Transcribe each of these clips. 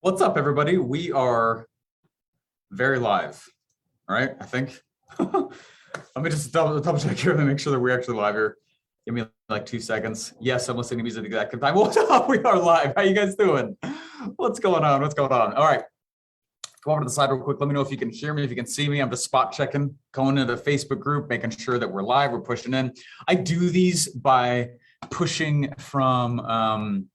What's up, everybody? We are very live, all right? I think. Let me just double check here and make sure that we're actually live here. Give me like 2 seconds. Yes, I'm listening to music at the exact time. What's up? We are live. How you guys doing? What's going on? What's going on? All right. Come over to the side real quick. Let me know if you can hear me, if you can see me. I'm just spot checking, going into the Facebook group, making sure that we're live, we're pushing in. I do these by pushing from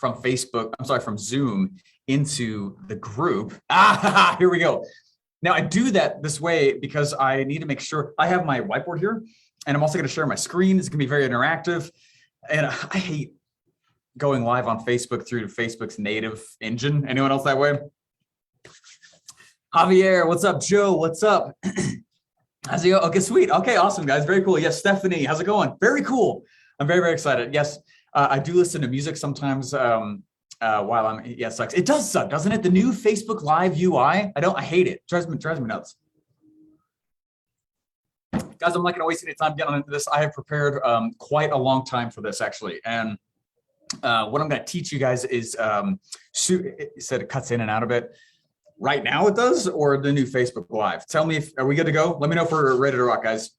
Facebook, from Zoom into the group. Here we go. Now I do that this way because I need to make sure I have my whiteboard here, and I'm also going to share my screen. It's going to be very interactive, and I hate going live on Facebook through Facebook's native engine. Anyone else that way? Javier, what's up? Joe, what's up? How's it go? Okay, sweet. Okay, awesome, guys. Very cool. Yes, Stephanie, how's it going? Very cool. I'm very, very excited. Yes, I do listen to music sometimes while I'm, yeah, it sucks. It does suck, doesn't it? The new Facebook Live UI, I hate it. It drives me nuts. Guys, I'm not gonna waste any time getting into this. I have prepared quite a long time for this, actually. And what I'm gonna teach you guys is, it said it cuts in and out a bit. Right now it does, or the new Facebook Live? Tell me, are we good to go? Let me know if we're ready to rock, guys.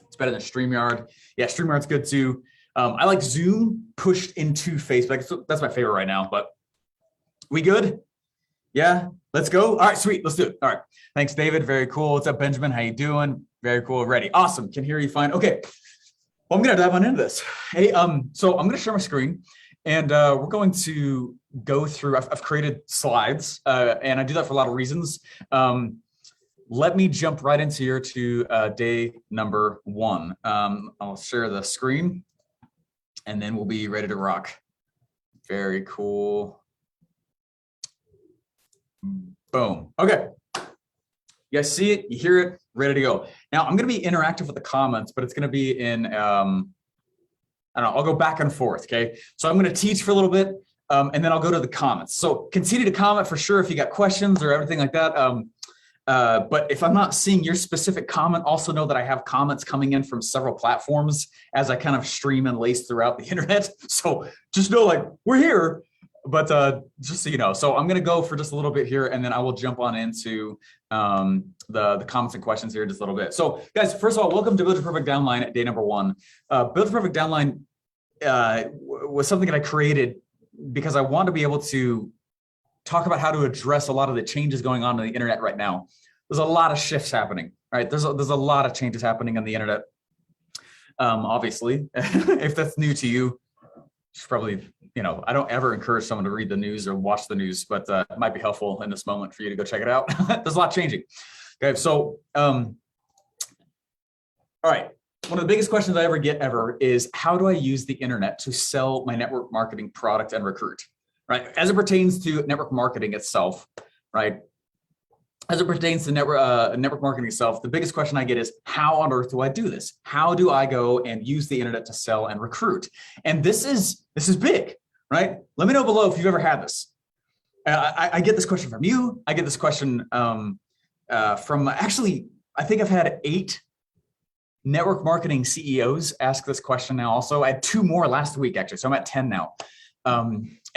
It's better than StreamYard. Yeah, StreamYard's good too. I like Zoom pushed into Facebook. So that's my favorite right now, but we good? Yeah, let's go. All right, sweet, let's do it. All right, thanks, David, very cool. What's up, Benjamin, how you doing? Very cool, ready, awesome, can hear you fine. Okay, well, I'm gonna dive on into this. Hey, so I'm gonna share my screen, and we're going to go through, I've created slides, and I do that for a lot of reasons. Let me jump right into here to day number 1. I'll share the screen, and then we'll be ready to rock. Very cool. Boom. Okay. You guys see it? You hear it? Ready to go. Now, I'm going to be interactive with the comments, but it's going to be in, I don't know, I'll go back and forth, okay? So I'm going to teach for a little bit, and then I'll go to the comments. So continue to comment for sure if you got questions or everything like that. But if I'm not seeing your specific comment, also know that I have comments coming in from several platforms as I kind of stream and lace throughout the internet. So just know, like, we're here, but just so you know. So I'm going to go for just a little bit here, and then I will jump on into the comments and questions here in just a little bit. So guys, first of all, welcome to Build Your Perfect Downline at day number 1. Build Your Perfect Downline was something that I created because I want to be able to talk about how to address a lot of the changes going on the internet right now. There's a lot of shifts happening, right? There's a lot of changes happening on the internet. Obviously, if that's new to you, it's probably, you know, I don't ever encourage someone to read the news or watch the news, but it might be helpful in this moment for you to go check it out. There's a lot changing. Okay, so, all right. One of the biggest questions I ever get is, how do I use the internet to sell my network marketing product and recruit? Right, as it pertains to network marketing itself, right? As it pertains to network marketing itself, the biggest question I get is, how on earth do I do this? How do I go and use the internet to sell and recruit? And this is big, right? Let me know below if you've ever had this. I get this question from you. I get this question from, actually, I think I've had 8 network marketing CEOs ask this question now also. I had 2 more last week, actually, so I'm at 10 now.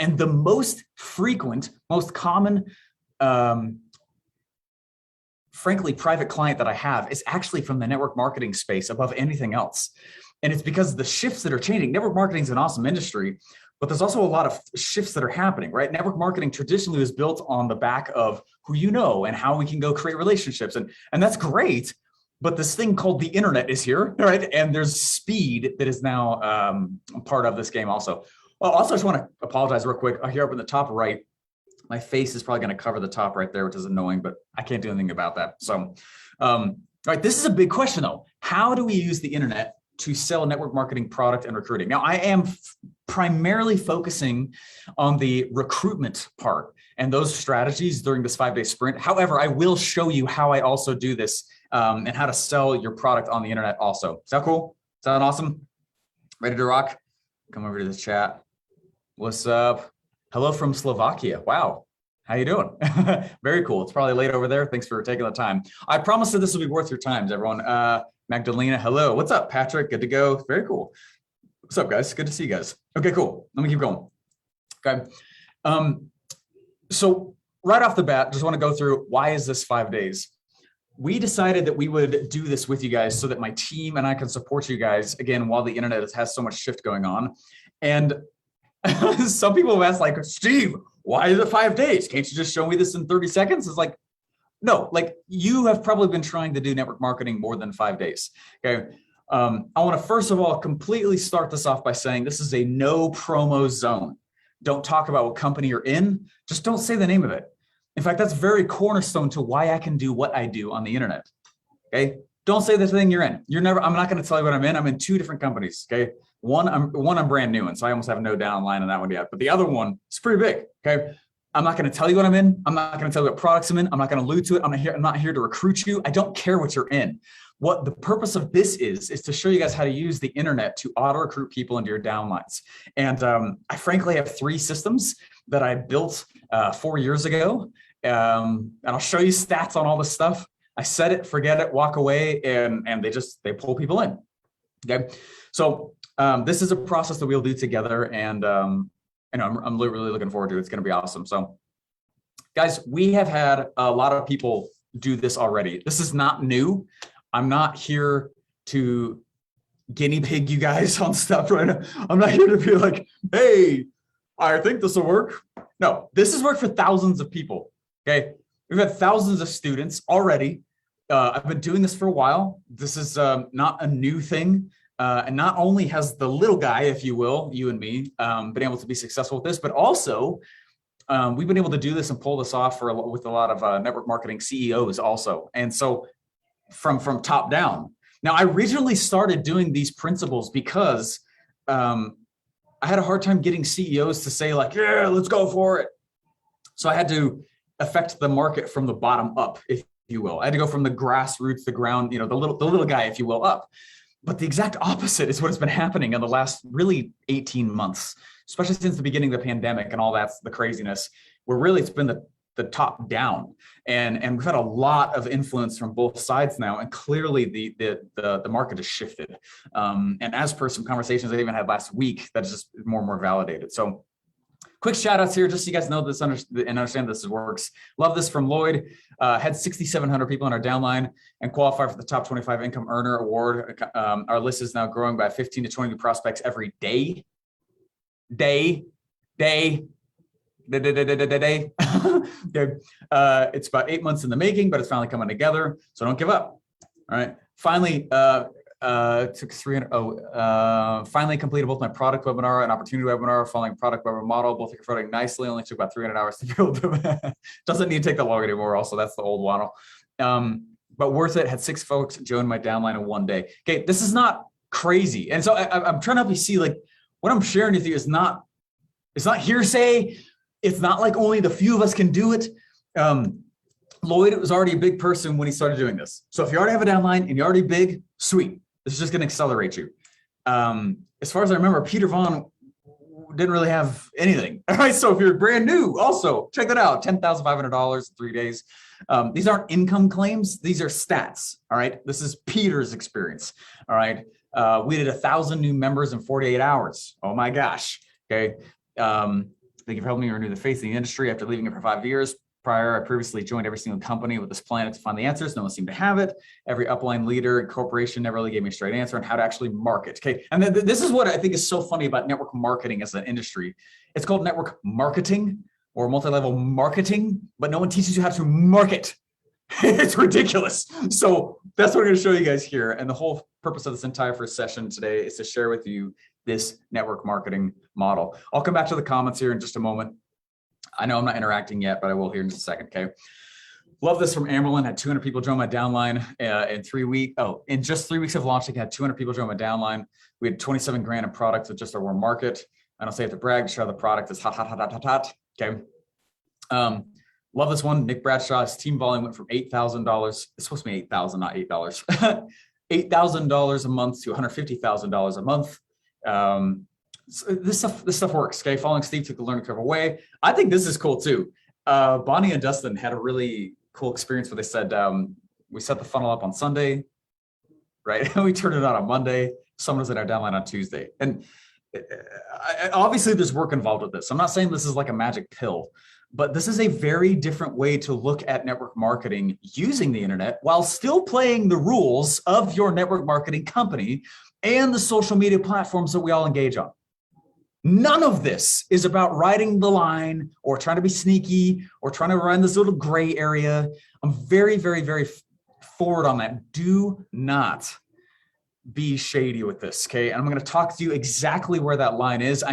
And the most frequent, most common, frankly, private client that I have is actually from the network marketing space above anything else. And it's because of the shifts that are changing. Network marketing is an awesome industry, but there's also a lot of shifts that are happening, right? Network marketing traditionally was built on the back of who you know and how we can go create relationships. And that's great, but this thing called the internet is here, right? And there's speed that is now part of this game also. Well, also, I just want to apologize real quick. Here up in the top right, my face is probably going to cover the top right there, which is annoying, but I can't do anything about that. So, all right, this is a big question though. How do we use the internet to sell network marketing product and recruiting? Now, I am primarily focusing on the recruitment part and those strategies during this 5-day sprint. However, I will show you how I also do this and how to sell your product on the internet also. Is that cool? Sound awesome? Ready to rock? Come over to the chat. What's up? Hello from Slovakia. Wow. How you doing? Very cool. It's probably late over there. Thanks for taking the time. I promise that this will be worth your times, everyone. Magdalena, hello. What's up, Patrick? Good to go. Very cool. What's up, guys? Good to see you guys. Okay, cool. Let me keep going. Okay. So right off the bat, just want to go through, why is this 5 days? We decided that we would do this with you guys so that my team and I can support you guys, again, while the internet has so much shift going on. And some people have asked, like, Steve, why is it 5 days? Can't you just show me this in 30 seconds? It's like, no, like, you have probably been trying to do network marketing more than 5 days. Okay. I want to first of all completely start this off by saying this is a no promo zone. Don't talk about what company you're in. Just don't say the name of it. In fact, that's very cornerstone to why I can do what I do on the internet. Okay. Don't say the thing you're in. I'm not going to tell you what I'm in. I'm in 2 different companies. Okay. One I'm brand new in, so I almost have no downline on that one yet. But the other one is pretty big. Okay. I'm not going to tell you what I'm in. I'm not going to tell you what products I'm in. I'm not going to allude to it. I'm not here to recruit you. I don't care what you're in. What the purpose of this is to show you guys how to use the internet to auto recruit people into your downlines. And I frankly have 3 systems that I built 4 years ago. And I'll show you stats on all this stuff. I set it, forget it, walk away, and they pull people in. Okay. So this is a process that we'll do together, and I'm really looking forward to it. It's going to be awesome. So guys, we have had a lot of people do this already. This is not new. I'm not here to guinea pig you guys on stuff right now. I'm not here to be like, hey, I think this will work. No, this has worked for thousands of people. Okay. We've had thousands of students already. I've been doing this for a while. This is not a new thing. And not only has the little guy, if you will, you and me, been able to be successful with this, but also we've been able to do this and pull this off with a lot of network marketing CEOs also. And so from top down. Now, I originally started doing these principles because I had a hard time getting CEOs to say, like, yeah, let's go for it. So I had to affect the market from the bottom up, if you will. I had to go from the grassroots, the ground, the little guy, if you will, up. But the exact opposite is what has been happening in the last really 18 months, especially since the beginning of the pandemic and all that's the craziness, where really it's been the top down. And we've had a lot of influence from both sides now. And clearly the market has shifted. And as per some conversations I even had last week, that's just more and more validated. So quick shout outs here, just so you guys know this and understand this works. Love this from Lloyd. Had 6,700 people in our downline and qualify for the top 25 income earner award. Our list is now growing by 15 to 20 new prospects every day. Okay. It's about 8 months in the making, but it's finally coming together. So don't give up. All right. Finally, took 300. Finally completed both my product webinar and opportunity webinar following product webinar model. Both are converting nicely. Only took about 300 hours to build them. Doesn't need to take that long anymore. Also, that's the old model. But worth it. Had 6 folks join my downline in 1 day. Okay, this is not crazy. And so I'm trying to help you see, like, what I'm sharing with you is not. It's not hearsay. It's not like only the few of us can do it. Lloyd was already a big person when he started doing this. So if you already have a downline and you're already big, sweet. This is just going to accelerate you. As far as I remember, Peter Vaughn didn't really have anything. All right. So if you're brand new, also check that out. $10,500 in 3 days. These aren't income claims. These are stats. All right. This is Peter's experience. All right. We did 1,000 new members in 48 hours. Oh my gosh. Okay. Thank you for helping me renew the faith in the industry after leaving it for 5 years. Prior, I previously joined every single company with this plan to find the answers. No one seemed to have it. Every upline leader and corporation never really gave me a straight answer on how to actually market. Okay, and this is what I think is so funny about network marketing as an industry. It's called network marketing or multi-level marketing, but no one teaches you how to market. It's ridiculous. So that's what I'm going to show you guys here. And the whole purpose of this entire first session today is to share with you this network marketing model. I'll come back to the comments here in just a moment. I know I'm not interacting yet, but I will here in just a second. Okay. Love this from Amberlin. Had 200 people join my downline in 3 weeks. Oh, in just 3 weeks of launching, had 200 people join my downline. We had 27 grand in products with just our warm market. I don't say it to brag, share the product is hot. Okay. Love this one. Nick Bradshaw, his team volume went from $8,000. It's supposed to be $8,000, not $8. $8,000 a month to $150,000 a month. So this stuff works. Okay. Following Steve took the learning curve away. I think this is cool too. Bonnie and Dustin had a really cool experience where they said, we set the funnel up on Sunday, right? And we turned it on Monday. Someone was in our downline on Tuesday. And obviously there's work involved with this. I'm not saying this is like a magic pill, but this is a very different way to look at network marketing using the internet while still playing the rules of your network marketing company and the social media platforms that we all engage on. None of this is about riding the line or trying to be sneaky or trying to run this little gray area. I'm very, very, very forward on that. Do not be shady with this, okay? And I'm going to talk to you exactly where that line is. I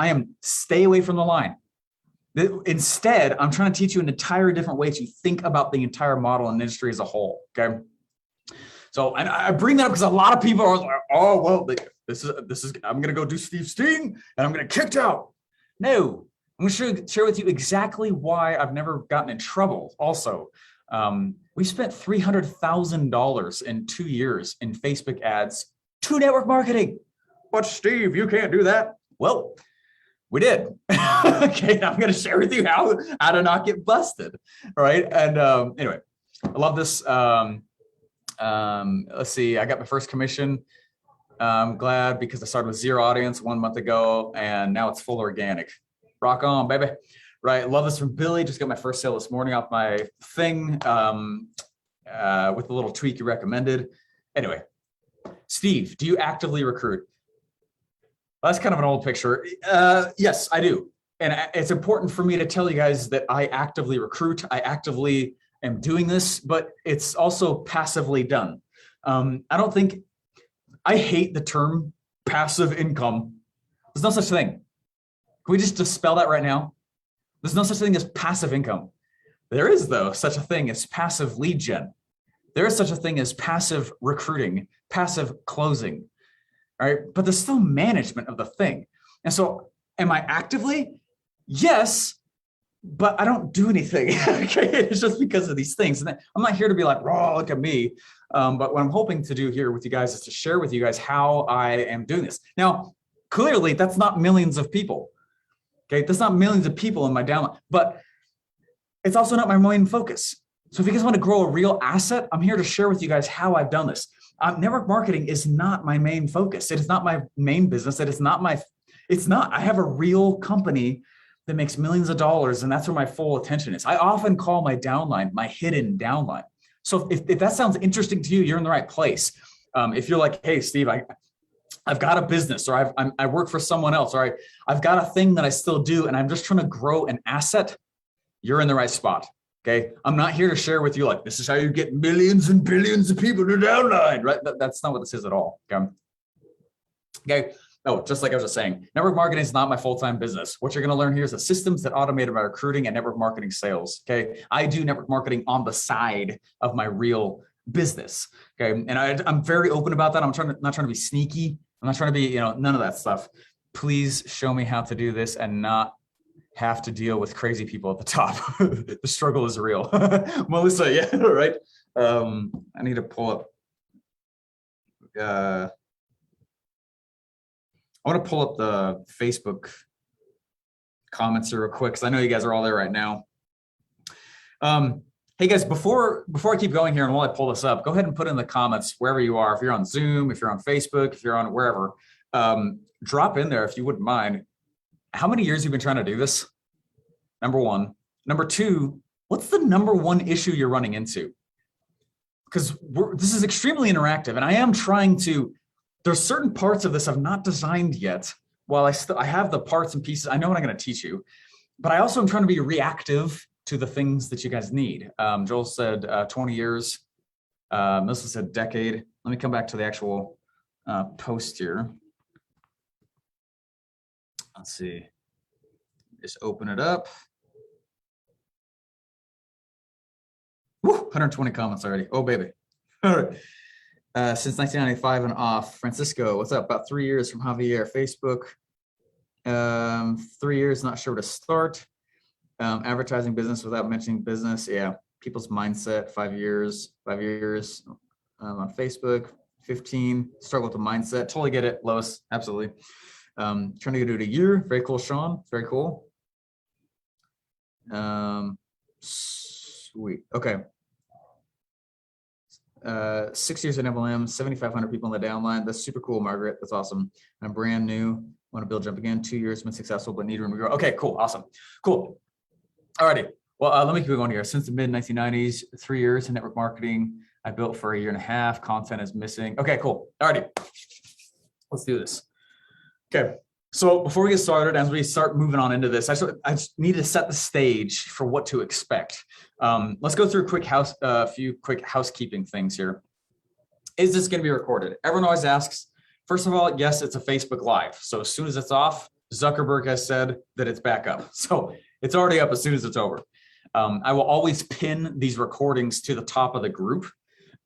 am stay away from the line. Instead, I'm trying to teach you an entirely different way to think about the entire model and industry as a whole, okay? So, and I bring that up because a lot of people are like, oh, well, this is, I'm going to go do Steve Steen and I'm going to get kicked out. No, I'm going to share with you exactly why I've never gotten in trouble. Also, we spent $300,000 in 2 years in Facebook ads to network marketing. But Steve, you can't do that. Well, we did. Okay, now I'm going to share with you how to not get busted. All right. And anyway, I love this. Let's see. I got my first commission. I'm glad because I started with 0 audience 1 month ago, and now it's full organic. Rock on, baby. Right. Love this from Billy. Just got my first sale this morning off my thing with a little tweak you recommended. Anyway, Steve, do you actively recruit? Well, that's kind of an old picture. Yes, I do. And it's important for me to tell you guys that I actively recruit. I actively am doing this, but it's also passively done. I hate the term passive income. There's no such thing. Can we just dispel that right now? There's no such thing as passive income. There is, though, such a thing as passive lead gen. There is such a thing as passive recruiting, passive closing, all right? But there's still management of the thing. And so am I actively? Yes, but I don't do anything. Okay, it's just because of these things. And I'm not here to be like, oh, look at me. But what I'm hoping to do here with you guys is to share with you guys how I am doing this. Now, clearly, that's not millions of people. Okay, that's not millions of people in my downline, but it's also not my main focus. So if you guys want to grow a real asset, I'm here to share with you guys how I've done this. Network marketing is not my main focus. It is not my main business. It's not. I have a real company that makes millions of dollars, and that's where my full attention is. I often call my downline my hidden downline. So if that sounds interesting to you, you're in the right place. If you're like, hey, Steve, I've got a business, or I work for someone else, or I've got a thing that I still do, and I'm just trying to grow an asset, you're in the right spot, okay? I'm not here to share with you like, this is how you get millions and billions of people to downline, right? That's not what this is at all, okay? Oh, just like I was just saying, network marketing is not my full-time business. What you're going to learn here is the systems that automate my recruiting and network marketing sales, okay? I do network marketing on the side of my real business, okay? And I'm very open about that. I'm not trying to be sneaky. I'm not trying to be, none of that stuff. Please show me how to do this and not have to deal with crazy people at the top. The struggle is real. Melissa, yeah, right. I need to pull up. I want to pull up the Facebook comments here real quick because I know you guys are all there right now. Hey guys, before I keep going here and while I pull this up, go ahead and put in the comments wherever you are. If you're on Zoom, if you're on Facebook, if you're on wherever, drop in there if you wouldn't mind. How many years you've been trying to do this? Number one. Number two, what's the number one issue you're running into? Because this is extremely interactive, and I am trying to. There's certain parts of this I've not designed yet. While I have the parts and pieces, I know what I'm going to teach you, but I also am trying to be reactive to the things that you guys need. Joel said 20 years. Melissa said decade. Let me come back to the actual post here. Let's see. Just open it up. Woo, 120 comments already. Oh, baby. All right. Since 1995 and off. Francisco, what's up? About 3 years from Javier. Facebook. 3 years, not sure where to start. Advertising business without mentioning business. Yeah. People's mindset, 5 years on Facebook. 15, struggle with the mindset. Totally get it, Lois. Absolutely. Trying to do it a year. Very cool, Sean. Very cool. Sweet. Okay. 6 years in MLM, 7,500 people in the downline. That's super cool, Margaret. That's awesome. I'm brand new. Want to build jump again? 2 years, been successful, but need room to grow. Okay, cool, awesome, cool. Alrighty, well, let me keep going here. Since the mid 1990s, 3 years in network marketing. I built for 1.5 years. Content is missing. Okay, cool. Alrighty, let's do this. Okay, so before we get started, as we start moving on into this, I just need to set the stage for what to expect. Let's go through a few quick housekeeping things here. Is this going to be recorded? Everyone always asks. First of all, yes, it's a Facebook Live. So as soon as it's off, Zuckerberg has said that it's back up. So it's already up as soon as it's over. I will always pin these recordings to the top of the group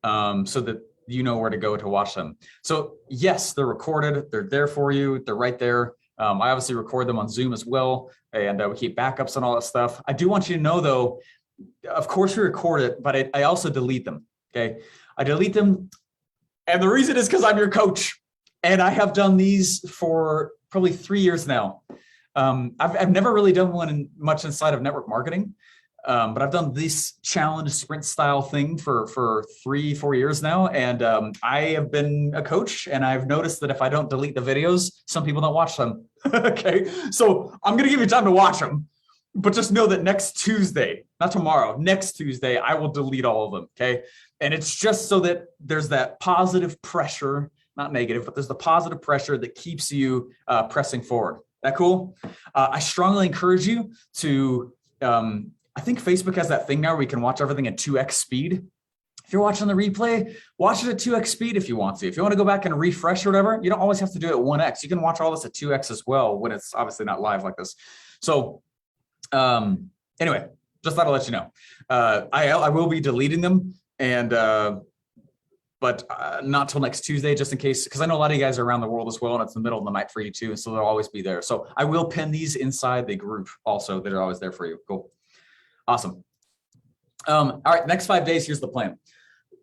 so that you know where to go to watch them. So yes, they're recorded. They're there for you. They're right there. I obviously record them on Zoom as well. And we keep backups and all that stuff. I do want you to know though, of course we record it, but I also delete them. Okay. I delete them. And the reason is because I'm your coach. And I have done these for probably 3 years now. I've never really done one much inside of network marketing, but I've done this challenge sprint style thing for 3-4 years now. And I have been a coach, and I've noticed that if I don't delete the videos, some people don't watch them. Okay, so I'm going to give you time to watch them, but just know that next Tuesday, not tomorrow, next Tuesday, I will delete all of them. Okay, and it's just so that there's that positive pressure. Not negative, but there's the positive pressure that keeps you pressing forward. That cool? I strongly encourage you to, I think Facebook has that thing now where you can watch everything at 2x speed. If you're watching the replay, watch it at 2x speed if you want to. If you want to go back and refresh or whatever, you don't always have to do it at 1x. You can watch all this at 2x as well when it's obviously not live like this. So anyway, just thought I'd let you know. I will be deleting them, and but not till next Tuesday, just in case, because I know a lot of you guys are around the world as well, and it's the middle of the night for you too, and so they'll always be there. So I will pin these inside the group also that are always there for you. Cool. Awesome. All right, next 5 days, here's the plan.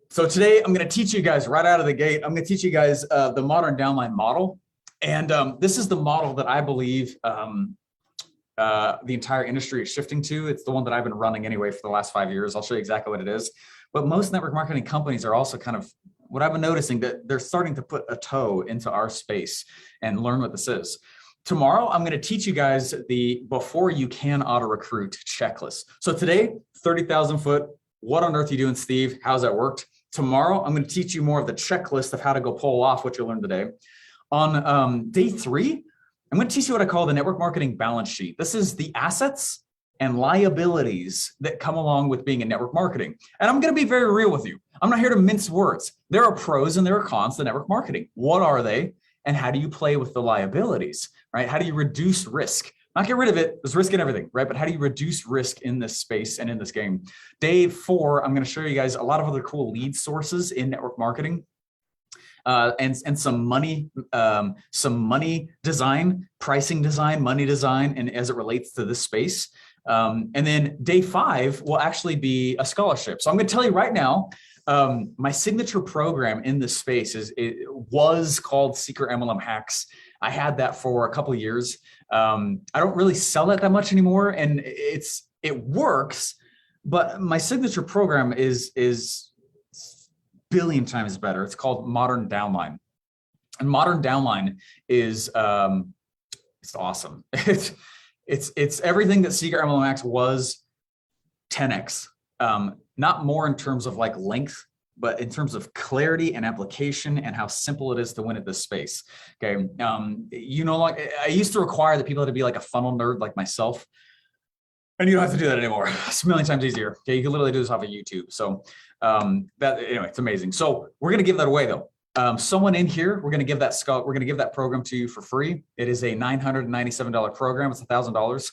So today I'm going to teach you guys right out of the gate, I'm going to teach you guys the modern downline model. And this is the model that I believe the entire industry is shifting to. It's the one that I've been running anyway for the last 5 years. I'll show you exactly what it is. But most network marketing companies are also kind of, what I've been noticing, that they're starting to put a toe into our space and learn what this is. Tomorrow, I'm going to teach you guys the before you can auto recruit checklist. So today, 30,000 foot, what on earth are you doing, Steve? How's that worked? Tomorrow, I'm going to teach you more of the checklist of how to go pull off what you learned today. On day 3, I'm going to teach you what I call the network marketing balance sheet. This is the assets and liabilities that come along with being in network marketing. And I'm going to be very real with you. I'm not here to mince words. There are pros and there are cons to network marketing. What are they? And how do you play with the liabilities, right? How do you reduce risk? Not get rid of it. There's risk in everything, right? But how do you reduce risk in this space and in this game? Day 4, I'm going to show you guys a lot of other cool lead sources in network marketing. And some money design, pricing design, money design, and as it relates to this space. And then day 5 will actually be a scholarship. So I'm going to tell you right now, my signature program in this space was called Secret MLM Hacks. I had that for a couple of years. I don't really sell it that much anymore, and it works, but my signature program is billion times better. It's called Modern Downline, and Modern Downline is it's awesome. It's everything that Secret MLM Hacks was 10x. Not more in terms of like length, but in terms of clarity and application and how simple it is to win at this space. Okay. You know, like I used to require the people to be like a funnel nerd like myself, and you don't have to do that anymore. It's a million times easier. Okay. You can literally do this off of YouTube. So anyway, it's amazing. So we're going to give that away though. Someone in here, we're going to give that program to you for free. It is a $997 program. It's $1,000.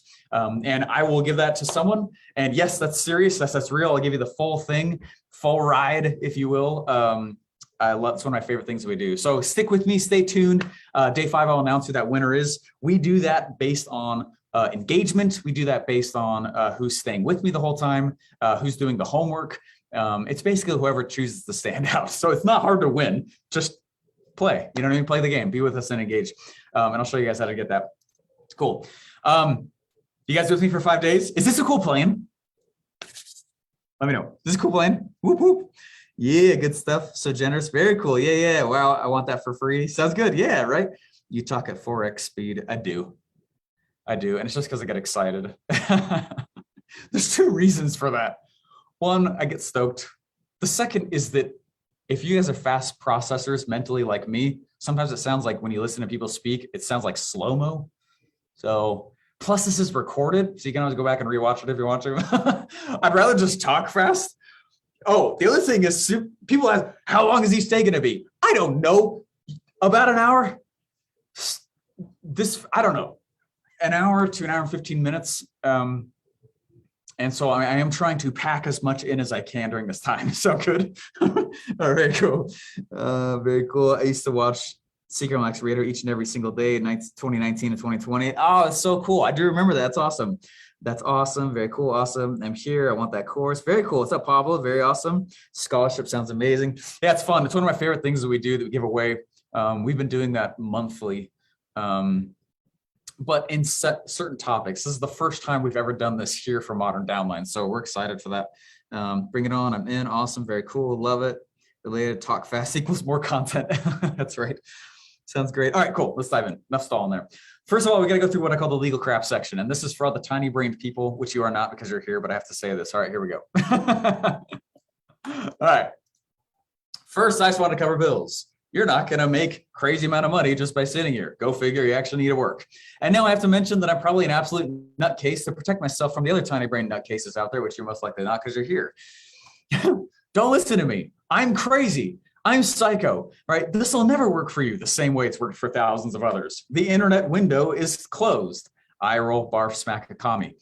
And I will give that to someone. And yes, that's serious. That's real. I'll give you the full thing, full ride, if you will. It's one of my favorite things that we do. So stick with me, stay tuned. Day 5, I'll announce who that winner is. We do that based on engagement. We do that based on who's staying with me the whole time, who's doing the homework. It's basically whoever chooses to stand out. So it's not hard to win. Just play. You know what I mean? Play the game. Be with us and engage. And I'll show you guys how to get that. It's cool. You guys with me for 5 days? Is this a cool plan? Let me know. Is this a cool plan? Whoop, whoop. Yeah, good stuff. So generous. Very cool. Yeah. Wow. I want that for free. Sounds good. Yeah, right. you talk at 4x speed. I do. And it's just because I get excited. There's two reasons for that. One, I get stoked. The second is that if you guys are fast processors mentally like me, sometimes it sounds like when you listen to people speak, it sounds like slow-mo. So plus this is recorded, so you can always go back and rewatch it if you want to. I'd rather just talk fast. Oh, the other thing is people ask, how long is each day gonna be? I don't know, about an hour. I don't know, an hour to an hour and 15 minutes. And so I am trying to pack as much in as I can during this time. So good. Very cool. Very cool. I used to watch Secret Max Reader each and every single day in 2019 and 2020. Oh, it's so cool. I do remember that. That's awesome. That's awesome. Very cool. Awesome. I'm here. I want that course. Very cool. What's up, Pablo? Very awesome. Scholarship sounds amazing. Yeah, it's fun. It's one of my favorite things that we do, that we give away. We've been doing that monthly. But in certain topics. This is the first time we've ever done this here for Modern Downline. So we're excited for that. Bring it on. I'm in. Awesome. Very cool. Love it. Related, talk fast equals more content. That's right. Sounds great. All right, cool. Let's dive in. Enough stalling there. First of all, we got to go through what I call the legal crap section. And this is for all the tiny brained people, which you are not because you're here, but I have to say this. All right, here we go. All right. First, I just want to cover bills. You're not going to make crazy amount of money just by sitting here. Go figure, you actually need to work. And now I have to mention that I'm probably an absolute nutcase to protect myself from the other tiny brain nutcases out there, which you're most likely not because you're here. Don't listen to me. I'm crazy. I'm psycho, right? This will never work for you the same way it's worked for thousands of others. The internet window is closed. Eye roll, barf, smack a commie.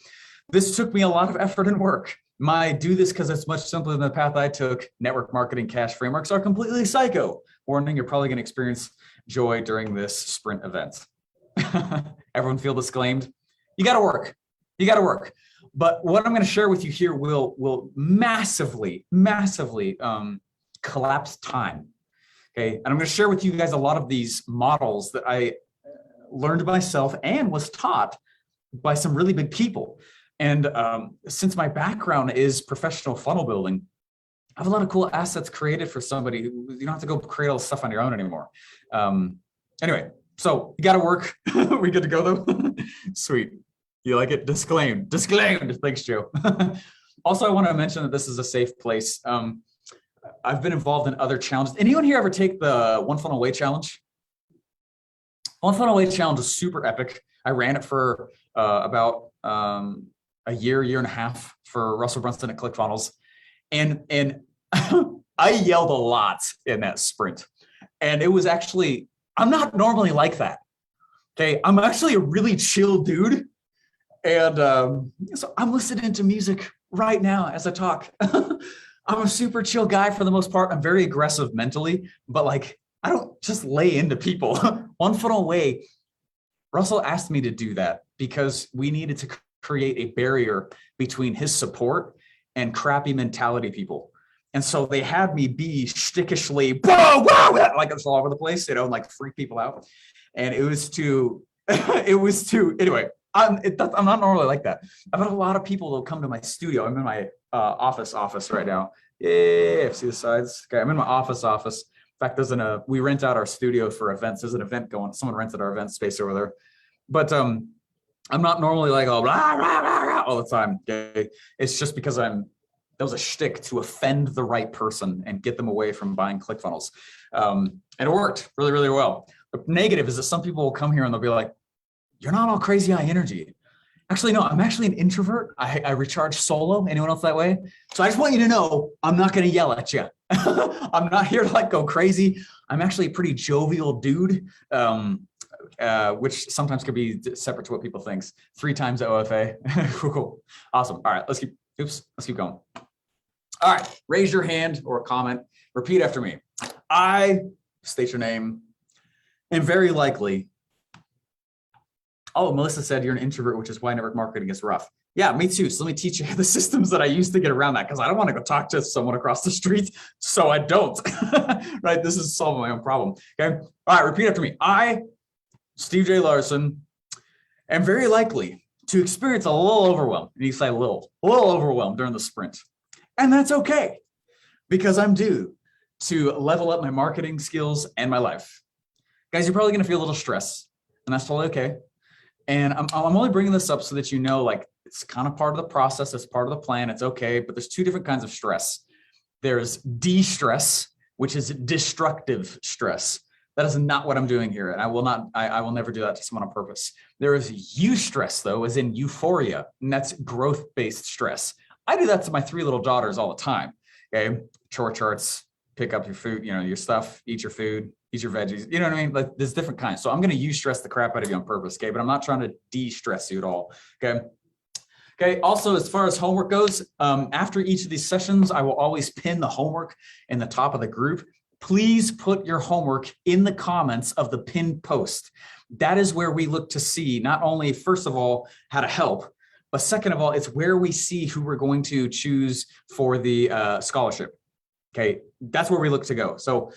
This took me a lot of effort and work. My do this because it's much simpler than the path I took. Network marketing cash frameworks are completely psycho. Warning, you're probably going to experience joy during this sprint event. Everyone feel disclaimed? You got to work. You got to work. But what I'm going to share with you here will massively collapse time. Okay. And I'm going to share with you guys a lot of these models that I learned myself and was taught by some really big people. And since my background is professional funnel building, I have a lot of cool assets created for somebody who you don't have to go create all this stuff on your own anymore. Anyway, so you got to work. We good to go though? Sweet. You like it? Disclaimed. Disclaimed. Thanks, Joe. Also, I want to mention that this is a safe place. I've been involved in other challenges. Anyone here ever take the One Funnel Away challenge? One Funnel Away challenge is super epic. I ran it for about a year and a half for Russell Brunson at ClickFunnels. And I yelled a lot in that sprint. And it was actually, I'm not normally like that. Okay. I'm actually a really chill dude. And so I'm listening to music right now as I talk. I'm a super chill guy for the most part. I'm very aggressive mentally, but like, I don't just lay into people. One Funnel Away, Russell asked me to do that because we needed to create a barrier between his support and crappy mentality people. And so they had me be shtickishly, whoa, like it's all over the place, and like freak people out. And it was to, anyway, I'm not normally like that. I've had a lot of people that'll come to my studio. I'm in my office right now. Yeah, see the sides? Okay, I'm in my office. In fact, we rent out our studio for events. There's an event going, someone rented our event space over there. But I'm not normally like all the time. Okay? It's just because that was a shtick to offend the right person and get them away from buying ClickFunnels. And it worked really, really well. The negative is that some people will come here and they'll be like, you're not all crazy high energy. Actually, no, I'm actually an introvert. I recharge solo. Anyone else that way? So I just want you to know, I'm not going to yell at you. I'm not here to like go crazy. I'm actually a pretty jovial dude. Which sometimes could be separate to what people think. 3 times the OFA. Cool. Awesome. All right, let's keep going. All right, raise your hand or comment. Repeat after me. I, state your name, am very likely. Oh, Melissa said you're an introvert, which is why network marketing is rough. Yeah, me too. So let me teach you the systems that I use to get around that, because I don't want to go talk to someone across the street, so I don't. Right? This is solving my own problem. Okay. All right, repeat after me. I, Steve J. Larson, am very likely to experience a little overwhelm. And you say a little overwhelmed during the sprint. And that's okay, because I'm due to level up my marketing skills and my life. Guys, you're probably going to feel a little stress, and that's totally okay. And I'm only bringing this up so that you know, like, it's kind of part of the process. It's part of the plan. It's okay. But there's two different kinds of stress. There's de-stress, which is destructive stress. That is not what I'm doing here. And I will never do that to someone on purpose. There is eustress, though, as in euphoria, and that's growth-based stress. I do that to my 3 little daughters all the time. Okay, chore charts, pick up your food, your stuff, eat your food, eat your veggies. You know what I mean? Like, there's different kinds. So I'm going to eustress the crap out of you on purpose. Okay, but I'm not trying to de-stress you at all. Okay. Okay. Also, as far as homework goes, after each of these sessions, I will always pin the homework in the top of the group. Please put your homework in the comments of the pinned post. That is where we look to see not only, first of all, how to help, but second of all, it's where we see who we're going to choose for the scholarship. Okay, that's where we look to go. So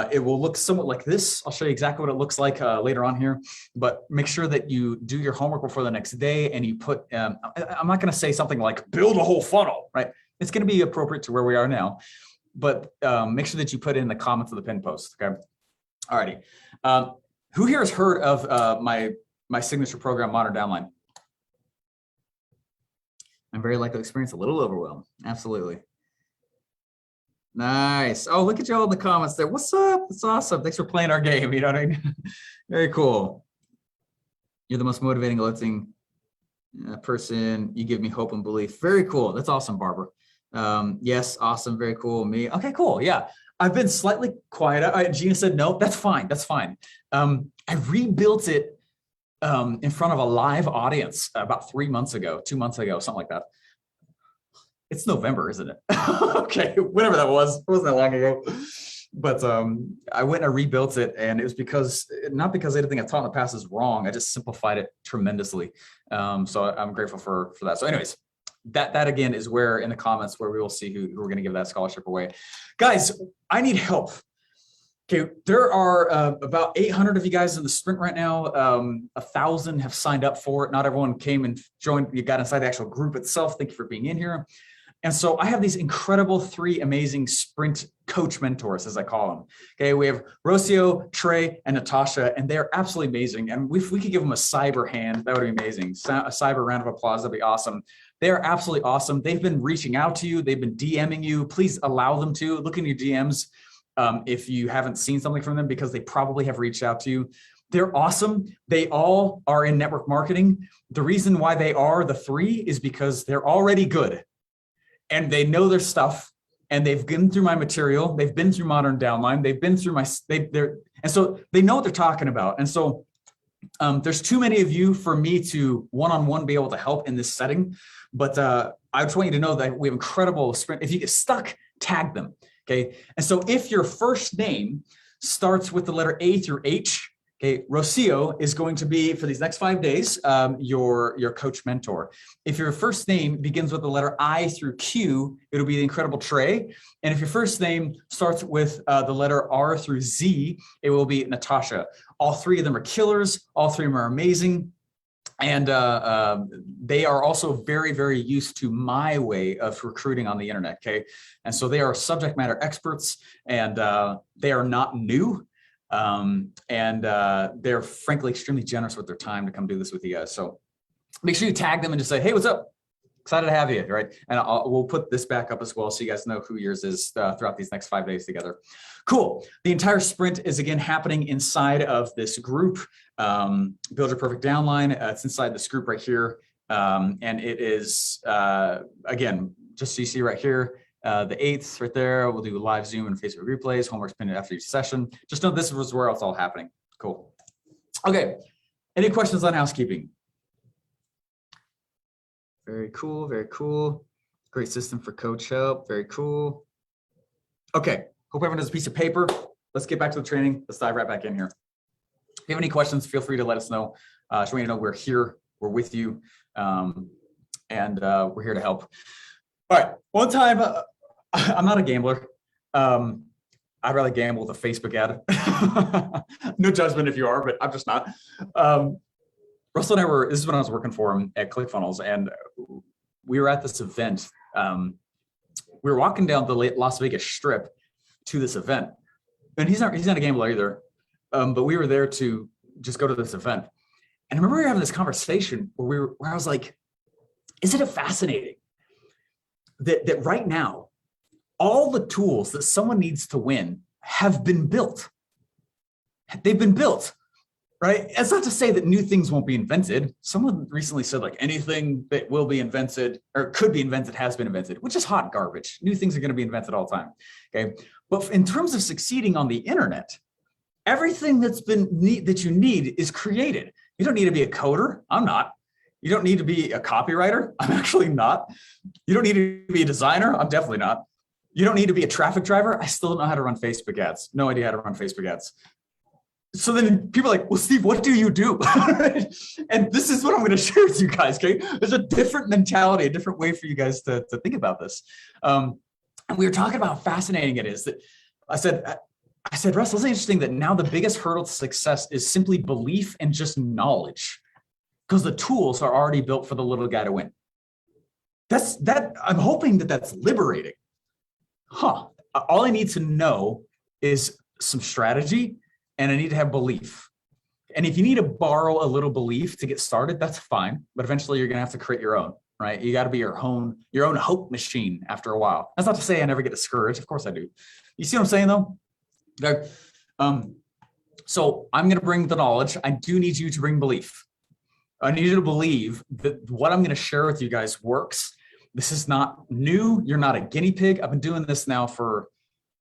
it will look somewhat like this. I'll show you exactly what it looks like later on here, but make sure that you do your homework before the next day and you put, I'm not gonna say something like build a whole funnel, right? It's gonna be appropriate to where we are now, but make sure that you put in the comments of the pin post, okay? All righty. Who here has heard of my signature program, Modern Downline? I'm very likely to experience a little overwhelm, absolutely. Nice. Oh, look at y'all in the comments there. What's up? That's awesome. Thanks for playing our game. You know what I mean? Very cool. You're the most motivating, uplifting person. You give me hope and belief. Very cool. That's awesome, Barbara. Yes, awesome. Very cool. Me. Okay, cool. Yeah. I've been slightly quiet. Gina said, no, that's fine. That's fine. I rebuilt it in front of a live audience about 2 months ago, something like that. It's November, isn't it? Okay, whatever that was. It wasn't that long ago. But I went and I rebuilt it, and it was not because anything I taught in the past is wrong. I just simplified it tremendously. So I'm grateful for that. So anyways, that again is where in the comments where we will see who we're going to give that scholarship away. Guys, I need help. Okay, there are about 800 of you guys in the sprint right now. 1,000 have signed up for it. Not everyone came and joined. You got inside the actual group itself. Thank you for being in here. And so I have these incredible 3 amazing sprint coach mentors, as I call them. Okay, we have Rocio, Trey, and Natasha, and they're absolutely amazing. And if we could give them a cyber hand, that would be amazing. A cyber round of applause, that'd be awesome. They are absolutely awesome. They've been reaching out to you. They've been DMing you. Please allow them to. Look in your DMs if you haven't seen something from them, because they probably have reached out to you. They're awesome. They all are in network marketing. The reason why they are the 3 is because they're already good. And they know their stuff, and they've been through my material. They've been through Modern Downline. They've been through and so they know what they're talking about. And so there's too many of you for me to one-on-one be able to help in this setting. But I just want you to know that we have incredible sprint. If you get stuck, tag them. Okay. And so if your first name starts with the letter A through H, okay, Rocio is going to be, for these next 5 days, your coach mentor. If your first name begins with the letter I through Q, it'll be the incredible Trey. And if your first name starts with the letter R through Z, it will be Natasha. All 3 of them are killers. All 3 of them are amazing. And they are also very, very used to my way of recruiting on the internet, okay? And so they are subject matter experts, and they are not new. They're frankly extremely generous with their time to come do this with you guys. So make sure you tag them and just say, hey, what's up? Excited to have you, right? And we'll put this back up as well so you guys know who yours is throughout these next 5 days together. Cool. The entire sprint is again happening inside of this group, Build Your Perfect Downline. It's inside this group right here. And it is, again, just so you see right here, the 8th right there, we'll do live Zoom and Facebook replays, homework's pinned after each session. Just know this is where it's all happening. Cool. Okay. Any questions on housekeeping? Very cool. Very cool. Great system for coach help. Very cool. Okay. Hope everyone has a piece of paper. Let's get back to the training. Let's dive right back in here. If you have any questions, feel free to let us know. Just want you to know we're here. We're with you. And we're here to help. All right. One time, I'm not a gambler. I'd rather gamble with a Facebook ad. No judgment if you are, but I'm just not. Russell and I this is when I was working for him at ClickFunnels, and we were at this event. We were walking down the Las Vegas Strip to this event, and he's not a gambler either. but we were there to just go to this event. And I remember we were having this conversation where I was like, isn't it fascinating that right now, all the tools that someone needs to win have been built. They've been built, right? That's not to say that new things won't be invented. Someone recently said like anything that will be invented or could be invented has been invented, which is hot garbage. New things are going to be invented all the time, okay? But in terms of succeeding on the internet, everything that you need is created. You don't need to be a coder. I'm not. You don't need to be a copywriter. I'm actually not. You don't need to be a designer. I'm definitely not. You don't need to be a traffic driver. I still don't know how to run Facebook ads. No idea how to run Facebook ads. So then people are like, well, Steve, what do you do? And this is what I'm going to share with you guys, okay? There's a different mentality, a different way for you guys to think about this. And we were talking about how fascinating it is that I said, Russell, it's interesting that now the biggest hurdle to success is simply belief and just knowledge, because the tools are already built for the little guy to win. I'm hoping that that's liberating. All I need to know is some strategy, and I need to have belief. And if you need to borrow a little belief to get started, that's fine. But eventually you're going to have to create your own, right? You got to be your own hope machine after a while. That's not to say I never get discouraged. Of course I do. You see what I'm saying though? Okay. So I'm going to bring the knowledge. I do need you to bring belief. I need you to believe that what I'm going to share with you guys works. This is not new. You're not a guinea pig. I've been doing this now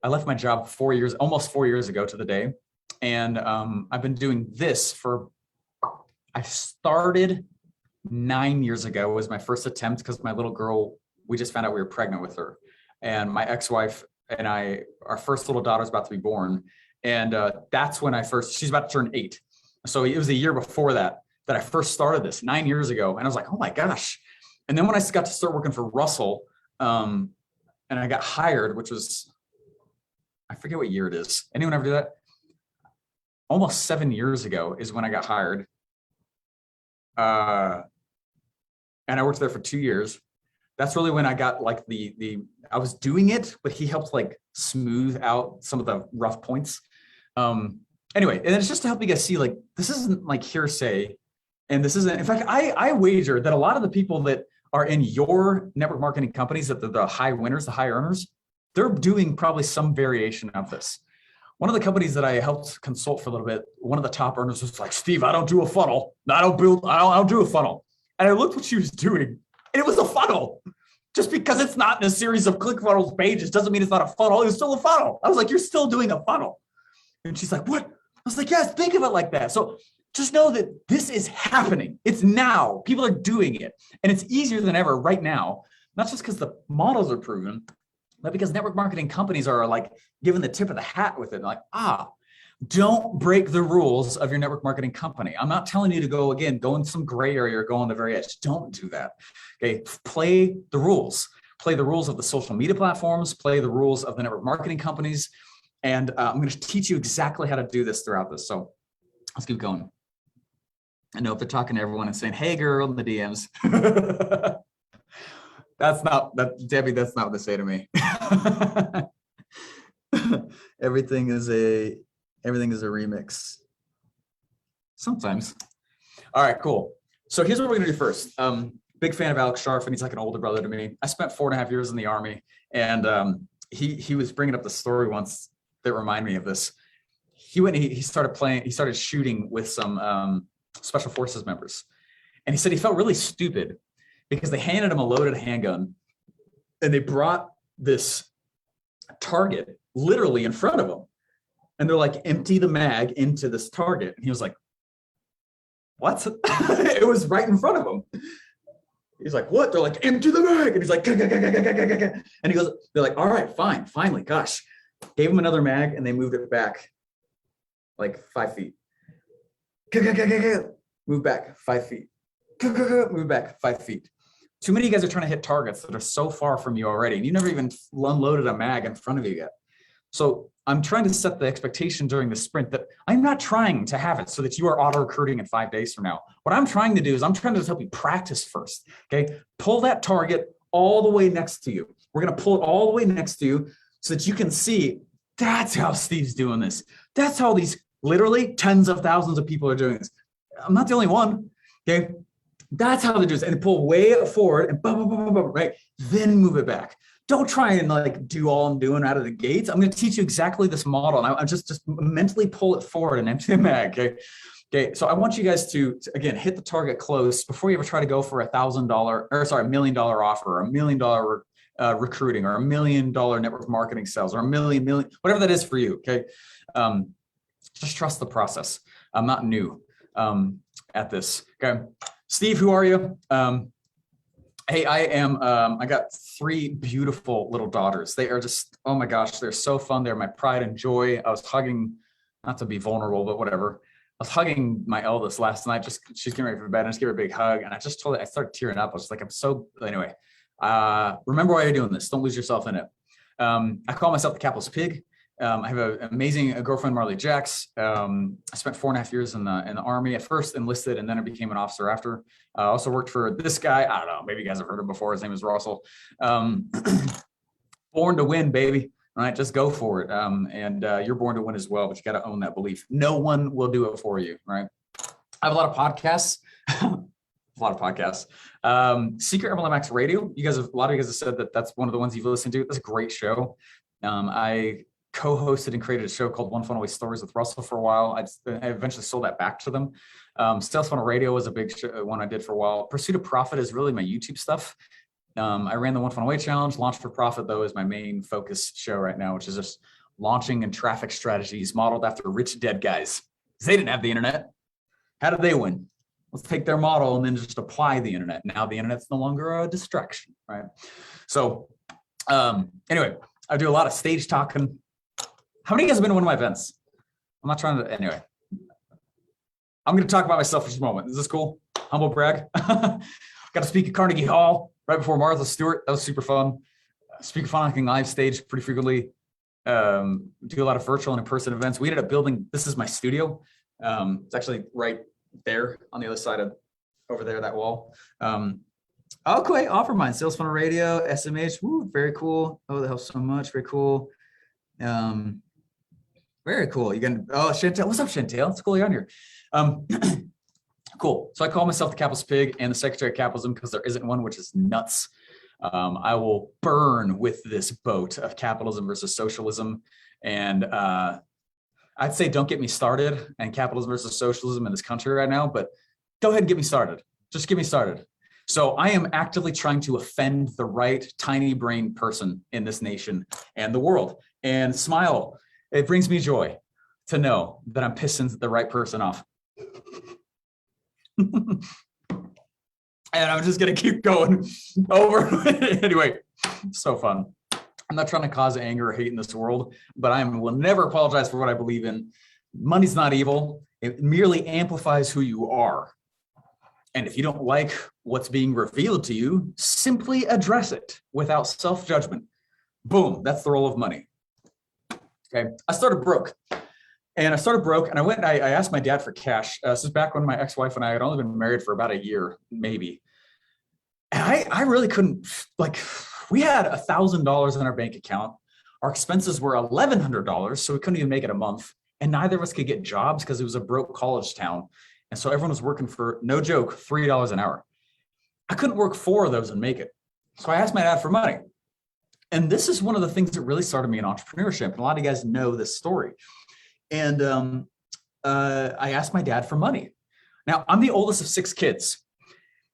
I left my job almost 4 years ago to the day. And I've been doing this I started 9 years ago was my first attempt, because my little girl, we just found out we were pregnant with her. And my ex-wife and our first little daughter is about to be born. And that's when she's about to turn 8. So it was a year before that I first started this 9 years ago. And I was like, oh my gosh. And then when I got to start working for Russell, and I got hired, which was, I forget what year it is. Anyone ever do that? Almost 7 years ago is when I got hired. And I worked there for 2 years. That's really when I got like I was doing it, but he helped like smooth out some of the rough points. Anyway, and it's just to help you guys see, like, this isn't like hearsay. And this isn't, in fact, I wager that a lot of the people that are in your network marketing companies, that the high winners, the high earners, they're doing probably some variation of this. One of the companies that I helped consult for a little bit, one of the top earners was like, Steve, I don't do a funnel. I don't do a funnel. And I looked what she was doing, and it was a funnel. Just because it's not in a series of ClickFunnels pages doesn't mean it's not a funnel. It was still a funnel. I was like, you're still doing a funnel. And she's like, what? I was like, yes, think of it like that. So just know that this is happening. It's now. People are doing it. And it's easier than ever right now, not just because the models are proven, but because network marketing companies are like given the tip of the hat with it. Like, don't break the rules of your network marketing company. I'm not telling you to go in some gray area or go on the very edge. Don't do that. Okay. Play the rules. Play the rules of the social media platforms. Play the rules of the network marketing companies. And I'm going to teach you exactly how to do this throughout this. So let's keep going. I know if they're talking to everyone and saying, hey girl, in the DMs. Debbie, that's not what they say to me. Everything is a remix. Sometimes. All right, cool. So here's what we're gonna do first. Big fan of Alex Sharf, and he's like an older brother to me. I spent 4.5 years in the Army, and he was bringing up the story once that reminded me of this. He started shooting with some special forces members, and he said he felt really stupid because they handed him a loaded handgun, and they brought this target literally in front of him. And they're like, empty the mag into this target. And he was like, what? It was right in front of him. He's like, what? They're like, empty the mag. And he's like, gah, gah, gah, gah, gah, gah, gah. And he goes, they're like, all right, fine, finally, gosh. Gave him another mag, and they moved it back like 5 feet. Gah, gah, gah, gah, gah. Move back 5 feet. Gah, gah, gah. Move back 5 feet. Too many of you guys are trying to hit targets that are so far from you already, and you never even unloaded a mag in front of you yet. So I'm trying to set the expectation during the sprint that I'm not trying to have it so that you are auto recruiting in 5 days from now. What I'm trying to do is I'm trying to just help you practice first. Okay. Pull that target all the way next to you. We're going to pull it all the way next to you so that you can see that's how Steve's doing this. That's how these Literally tens of thousands of people are doing this. I'm not the only one. Okay. That's how they do this. And pull way forward and boom, boom, boom, boom, boom, right? Then move it back. Don't try and like do all I'm doing out of the gates. I'm going to teach you exactly this model. And I just mentally pull it forward and empty the bag. Okay. Okay. So I want you guys to again, hit the target close before you ever try to go for $1 million offer, or $1 million recruiting, or $1 million network marketing sales, or a million, whatever that is for you. Okay. Just trust the process. I'm not new at this. Okay. Steve, who are you? Hey, I am, I got 3 beautiful little daughters. They are just, oh my gosh, they're so fun. They're my pride and joy. I was hugging, not to be vulnerable, but whatever. I was hugging my eldest last night. She's getting ready for bed, and I just gave her a big hug. And I just told her, I started tearing up. I was like, anyway, remember why you're doing this. Don't lose yourself in it. I call myself the capitalist pig. I have an amazing girlfriend, Marley Jacks. I spent 4.5 years in the Army. At first enlisted, and then I became an officer after. I also worked for this guy. I don't know, maybe you guys have heard him before. His name is Russell. Born to win, baby. Right? Just go for it. You're born to win as well, but you got to own that belief. No one will do it for you, right? I have a lot of podcasts. Secret MLM Radio. A lot of you guys have said that that's one of the ones you've listened to. That's a great show. I co-hosted and created a show called One Funnel Away Stories with Russell for a while. I eventually sold that back to them. Sales Funnel Radio was a big one I did for a while. Pursuit of Profit is really my YouTube stuff. I ran the One Funnel Away Challenge. Launch for Profit, though, is my main focus show right now, which is just launching and traffic strategies modeled after rich dead guys. They didn't have the internet. How did they win? Let's take their model and then just apply the internet. Now the internet's no longer a distraction, right? So anyway, I do a lot of stage talking. How many of you guys have been to one of my events? I'm not trying to, anyway. I'm going to talk about myself for just a moment. Is this cool? Humble brag. Got to speak at Carnegie Hall right before Martha Stewart. That was super fun. Speak at Funnel Live stage pretty frequently. Do a lot of virtual and in-person events. We ended up building, this is my studio. It's actually right there on the other side of, over there, that wall. Okay, Offermind, Sales Funnel Radio, SMH, woo, very cool. Oh, that helps so much, very cool. Very cool. You can, oh, Chantel, what's up, Chantel? It's cool you're on here. Cool. So I call myself the capitalist pig and the secretary of capitalism because there isn't one, which is nuts. I will burn with this boat of capitalism versus socialism. And I'd say don't get me started and capitalism versus socialism in this country right now, but go ahead and get me started. Just get me started. So I am actively trying to offend the right tiny brain person in this nation and the world. And smile. It brings me joy to know that I'm pissing the right person off. And I'm just going to keep going over. Anyway, so fun. I'm not trying to cause anger or hate in this world, but I will never apologize for what I believe in. Money's not evil. It merely amplifies who you are. And if you don't like what's being revealed to you, simply address it without self-judgment. Boom, that's the role of money. Okay, I started broke. And I asked my dad for cash. This is back when my ex-wife and I had only been married for about a year, maybe. And I really couldn't, like, we had $1,000 in our bank account. Our expenses were $1,100, so we couldn't even make it a month. And neither of us could get jobs because it was a broke college town. And so everyone was working for, no joke, $3 an hour. I couldn't work 4 of those and make it. So I asked my dad for money. And this is one of the things that really started me in entrepreneurship. And a lot of you guys know this story. And I asked my dad for money. Now, I'm the oldest of 6 kids.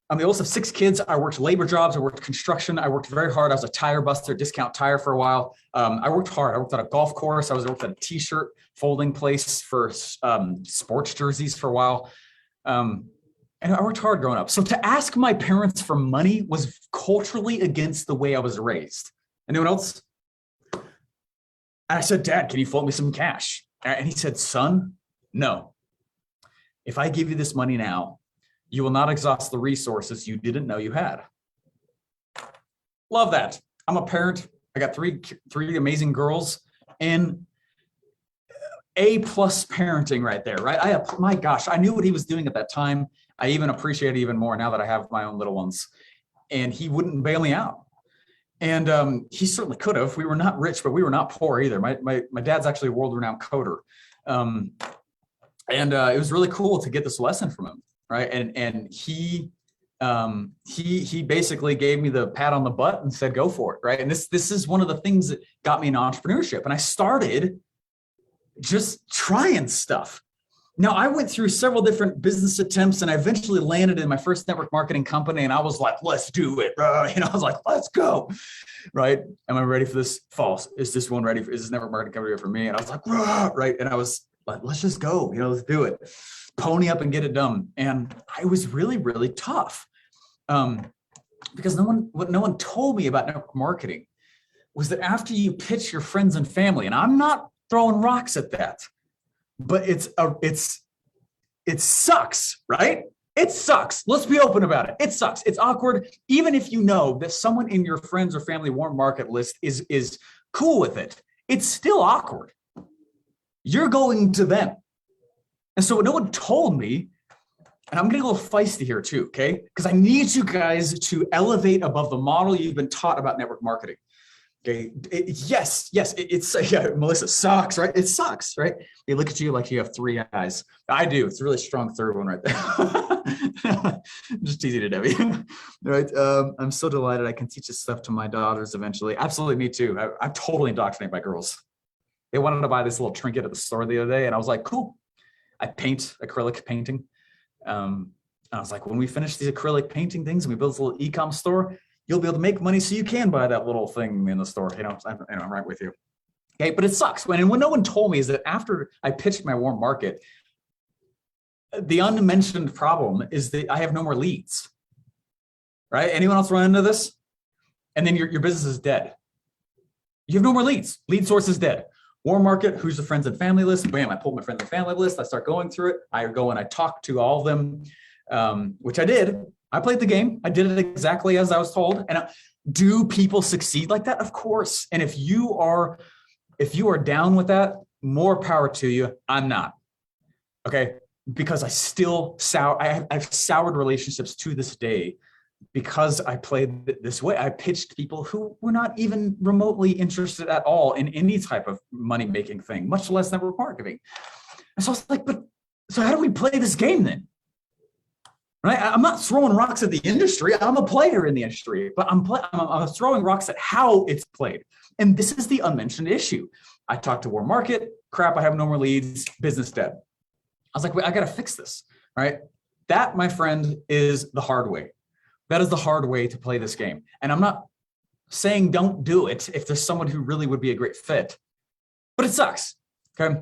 I worked labor jobs. I worked construction. I worked very hard. I was a tire buster, discount tire for a while. I worked hard. I worked at a golf course. I worked at a t-shirt folding place for sports jerseys for a while. And I worked hard growing up. So to ask my parents for money was culturally against the way I was raised. Anyone else? And I said, Dad, can you fold me some cash? And he said, son, no. If I give you this money now, you will not exhaust the resources you didn't know you had. Love that. I'm a parent. I got three amazing girls and A+ parenting right there, right? My gosh, I knew what he was doing at that time. I even appreciate it even more now that I have my own little ones. And he wouldn't bail me out. And he certainly could have. We were not rich, but we were not poor either. My dad's actually a world-renowned coder. And it was really cool to get this lesson from him, right? And he basically gave me the pat on the butt and said, go for it, right? And this is one of the things that got me in entrepreneurship. And I started just trying stuff. Now, I went through several different business attempts and I eventually landed in my first network marketing company. And I was like, let's do it. I was like, let's go. Right. Am I ready for this? False. Is this one ready? Is this network marketing company for me? And I was like, right. And I was like, let's just go, let's do it. Pony up and get it done. And I was really, really tough. Because what no one told me about network marketing was that after you pitch your friends and family, and I'm not throwing rocks at that, but it sucks, right? It sucks. Let's be open about it. It sucks. It's awkward. Even if you know that someone in your friends or family warm market list is cool with it, it's still awkward. You're going to them. And so what no one told me, and I'm getting a little feisty here too, okay? Because I need you guys to elevate above the model you've been taught about network marketing. Okay. Yes. It's Melissa sucks, right? It sucks, right? They look at you like you have three eyes. I do. It's a really strong third one right there. Just teasing it, Debbie. Right. I'm so delighted I can teach this stuff to my daughters eventually. Absolutely, me too. I'm totally indoctrinated by girls. They wanted to buy this little trinket at the store the other day, and I was like, cool. I paint acrylic painting. And I was like, when we finish these acrylic painting things and we build this little e-com store, you'll be able to make money so you can buy that little thing in the store. I'm right with you. Okay, but it sucks. When no one told me is that after I pitched my warm market, the unmentioned problem is that I have no more leads. Right? Anyone else run into this? And then your business is dead. You have no more leads. Lead source is dead. Warm market, who's the friends and family list? Bam, I pulled my friends and family list. I start going through it. I go and I talk to all of them, which I did. I played the game. I did it exactly as I was told. And do people succeed like that? Of course. And if you are down with that, more power to you. I'm not. Okay. Because I've soured relationships to this day because I played this way. I pitched people who were not even remotely interested at all in any type of money-making thing, much less network marketing. And so I was like, so how do we play this game then? Right? I'm not throwing rocks at the industry. I'm a player in the industry, but I'm throwing rocks at how it's played. And this is the unmentioned issue. I talked to warm market, crap, I have no more leads, business dead. I was like, wait, I got to fix this, right? That, my friend, is the hard way. That is the hard way to play this game. And I'm not saying don't do it if there's someone who really would be a great fit, but it sucks, okay?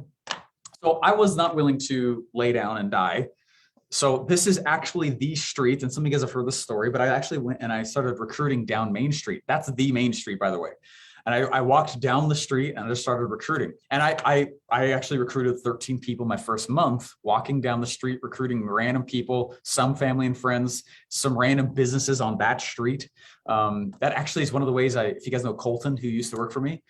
So I was not willing to lay down and die. So this is actually the street, and some of you guys have heard this story, but I actually went and I started recruiting down Main Street. That's the Main Street, by the way. And I walked down the street and I just started recruiting. And I actually recruited 13 people my first month, walking down the street, recruiting random people, some family and friends, some random businesses on that street. That actually is one of the ways if you guys know Colton, who used to work for me,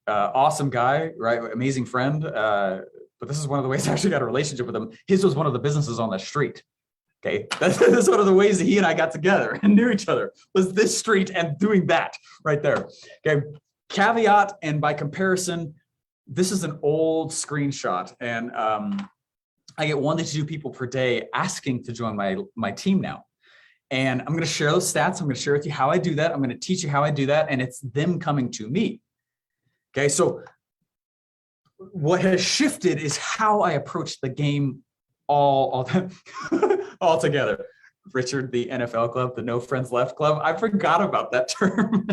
awesome guy, right? Amazing friend. But this is one of the ways I actually got a relationship with him. His was one of the businesses on that street. Okay, that's one of the ways that he and I got together and knew each other, was this street and doing that right there. Okay, caveat, and by comparison, this is an old screenshot, and I get 1 to 2 people per day asking to join my team now. And I'm going to share those stats. I'm going to share with you how I do that. I'm going to teach you how I do that, and it's them coming to me. Okay, so what has shifted is how I approach the game all together. Richard, the NFL club, the no friends left club. I forgot about that term.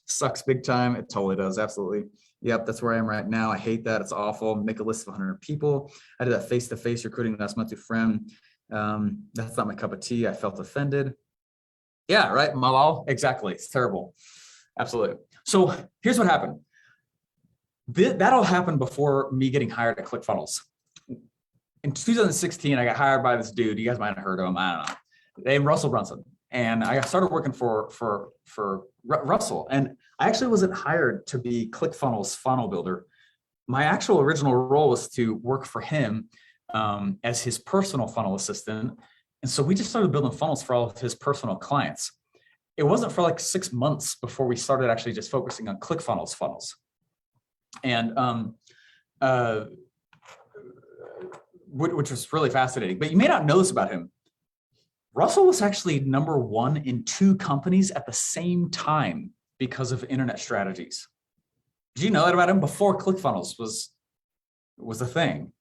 Sucks big time. It totally does. Absolutely. Yep. That's where I am right now. I hate that. It's awful. Make a list of 100 people. I did that face-to-face recruiting last month to friend. That's not my cup of tea. I felt offended. Yeah. Right. Malal. Exactly. It's terrible. Absolutely. So here's what happened. That'll happen before me getting hired at ClickFunnels. In 2016, I got hired by this dude. You guys might have heard of him. I don't know. Named Russell Brunson. And I started working for Russell. And I actually wasn't hired to be ClickFunnels funnel builder. My actual original role was to work for him as his personal funnel assistant. And so we just started building funnels for all of his personal clients. It wasn't for like 6 months before we started actually just focusing on ClickFunnels funnels. And which was really fascinating. But you may not know this about him. Russell was actually #1 in 2 companies at the same time because of internet strategies. Did you know that about him? Before ClickFunnels was a thing.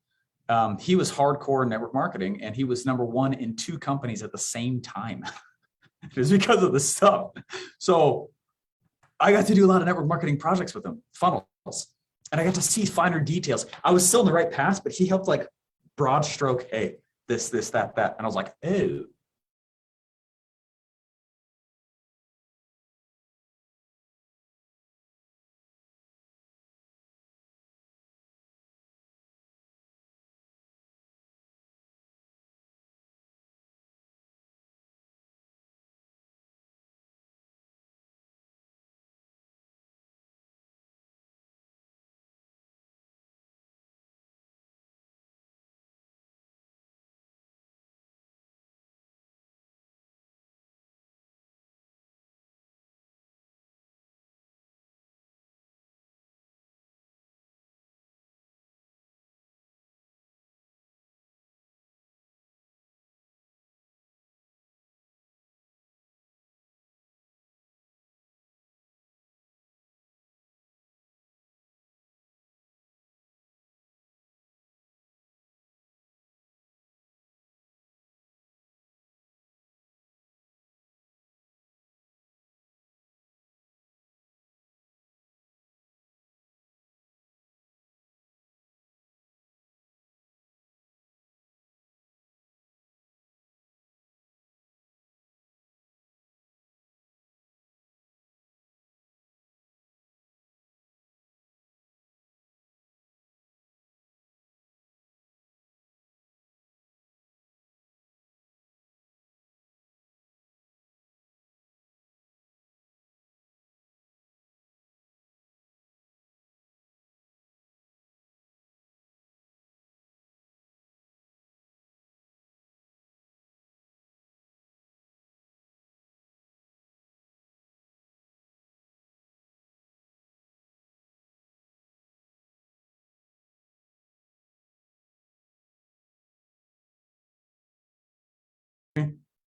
He was hardcore network marketing, and he was #1 in 2 companies at the same time. It was because of this stuff. So I got to do a lot of network marketing projects with him, funnels, and I got to see finer details. I was still in the right path, but he helped like broad stroke, hey, this, that. And I was like, oh.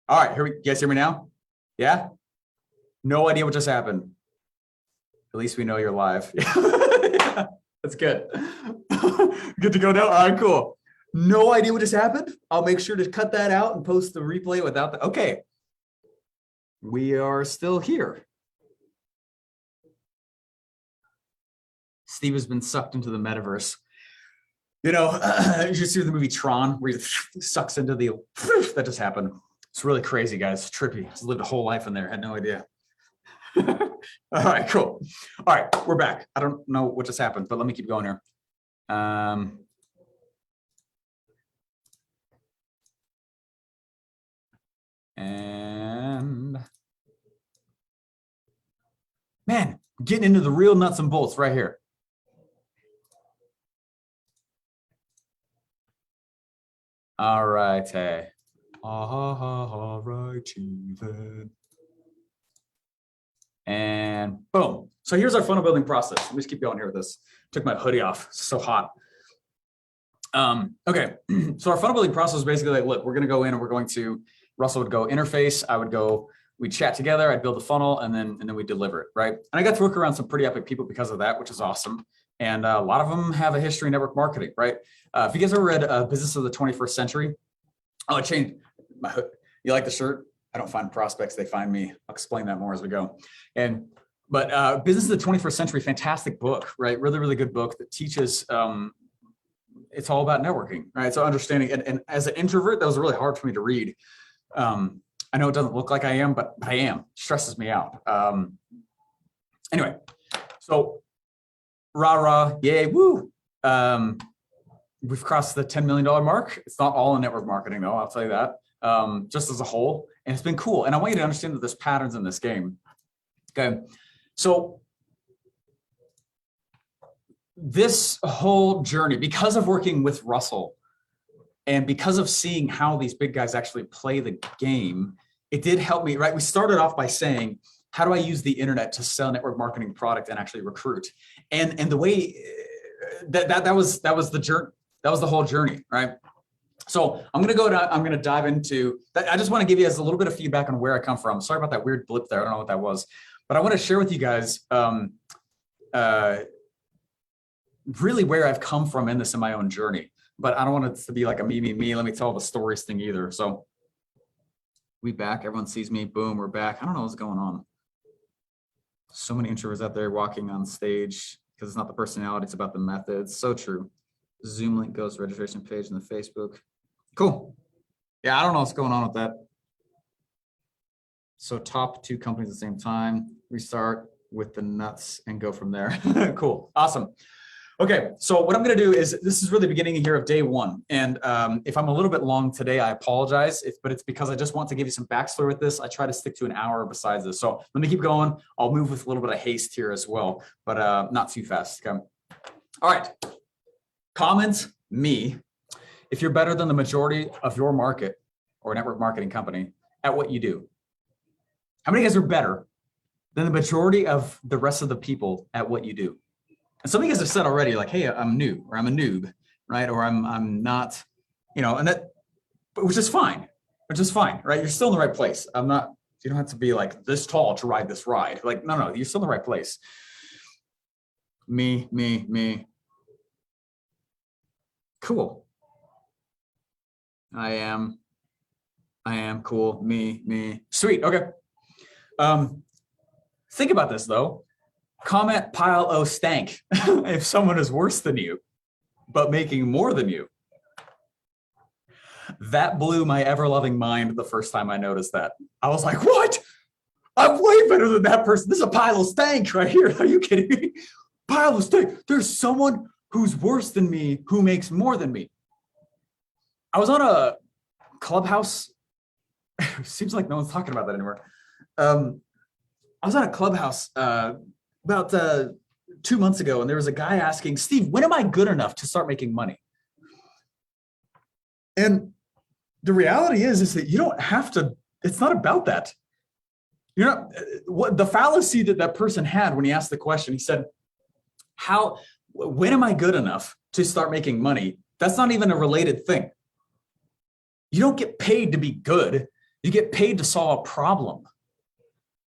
All right, you guys hear me now? Yeah? No idea what just happened. At least we know you're live. Yeah, that's good. Good to go now? All right, cool. No idea what just happened? I'll make sure to cut that out and post the replay without the, okay. We are still here. Steve has been sucked into the metaverse. You know, you should see the movie Tron, where he sucks into the, that just happened. It's really crazy, guys. It's trippy. He's lived a whole life in there. Had no idea. All right, cool. All right, we're back. I don't know what just happened, but let me keep going here. And man, getting into the real nuts and bolts right here. All right, hey. All righty then. And boom. So here's our funnel building process. Let me just keep going here with this. Took my hoodie off. It's so hot. Okay. So our funnel building process is basically like, look, we're going to go in and we're going to, Russell would go interface. I would go, we'd chat together. I'd build a funnel and then we deliver it. Right. And I got to work around some pretty epic people because of that, which is awesome. And a lot of them have a history in network marketing. Right. If you guys ever read Business of the 21st Century, oh, it changed my hood. You like the shirt? I don't find prospects, they find me. I'll explain that more as we go. But Business of the 21st Century, fantastic book, right? Really, really good book that teaches, it's all about networking, right? So understanding, and as an introvert, that was really hard for me to read. I know it doesn't look like I am, but I am. It stresses me out. Anyway, so rah, yay, woo. We've crossed the $10 million mark. It's not all in network marketing though, I'll tell you that. Just as a whole, and it's been cool. And I want you to understand that there's patterns in this game. Okay, so this whole journey, because of working with Russell and because of seeing how these big guys actually play the game, it did help me, right? We started off by saying, how do I use the internet to sell network marketing product and actually recruit? And the way that was the journey, that was the whole journey, right? So I'm going to dive into that. I just want to give you guys a little bit of feedback on where I come from. Sorry about that weird blip there. I don't know what that was, but I want to share with you guys really where I've come from in my own journey. But I don't want it to be like a me. Let me tell the stories thing either. So we back. Everyone sees me. Boom, we're back. I don't know what's going on. So many introverts out there walking on stage because it's not the personality, it's about the methods. So true. Zoom link goes to registration page in the Facebook. Cool. Yeah, I don't know what's going on with that. So top 2 companies at the same time. Restart with the nuts and go from there. Cool. Awesome. Okay, so what I'm going to do is, this is really the beginning here of day 1. And if I'm a little bit long today, I apologize, but it's because I just want to give you some backstory with this. I try to stick to an hour besides this. So let me keep going. I'll move with a little bit of haste here as well, but not too fast. Okay. All right. Comment me if you're better than the majority of your market or network marketing company at what you do. How many of you guys are better than the majority of the rest of the people at what you do? And some of you guys have said already, like, hey, I'm new, or I'm a noob, right? Or I'm not, and that, which is fine, right? You're still in the right place. You don't have to be like this tall to ride this ride. Like, no, you're still in the right place. Me. Cool. I am cool. Me. Sweet. Okay. Think about this though. Comment pile o stank if someone is worse than you, but making more than you. That blew my ever-loving mind the first time I noticed that. I was like, what? I'm way better than that person. This is a pile of stank right here. Are you kidding me? Pile of stank. There's someone who's worse than me who makes more than me. I was on a Clubhouse. Seems like no one's talking about that anymore. I was on a Clubhouse about 2 months ago, and there was a guy asking, Steve, when am I good enough to start making money? And the reality is that you don't have to, it's not about that. You're not, what the fallacy that person had when he asked the question, he said, when am I good enough to start making money? That's not even a related thing. You don't get paid to be good. You get paid to solve a problem.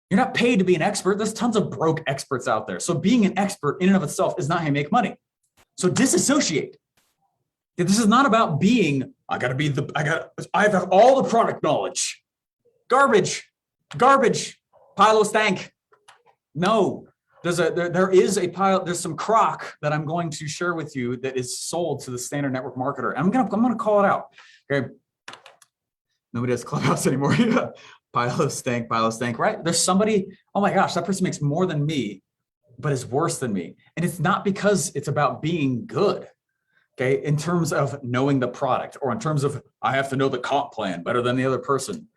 You're not paid to be an expert. There's tons of broke experts out there. So being an expert in and of itself is not how you make money. So disassociate. This is not about being, I have all the product knowledge. Garbage, pile of stank. No, there is a pile, there's some crock that I'm going to share with you that is sold to the standard network marketer. I'm gonna call it out. Okay. Nobody has Clubhouse anymore. Pile of stank, right? There's somebody, oh my gosh, that person makes more than me, but is worse than me. And it's not because it's about being good, okay? In terms of knowing the product, or in terms of, I have to know the comp plan better than the other person.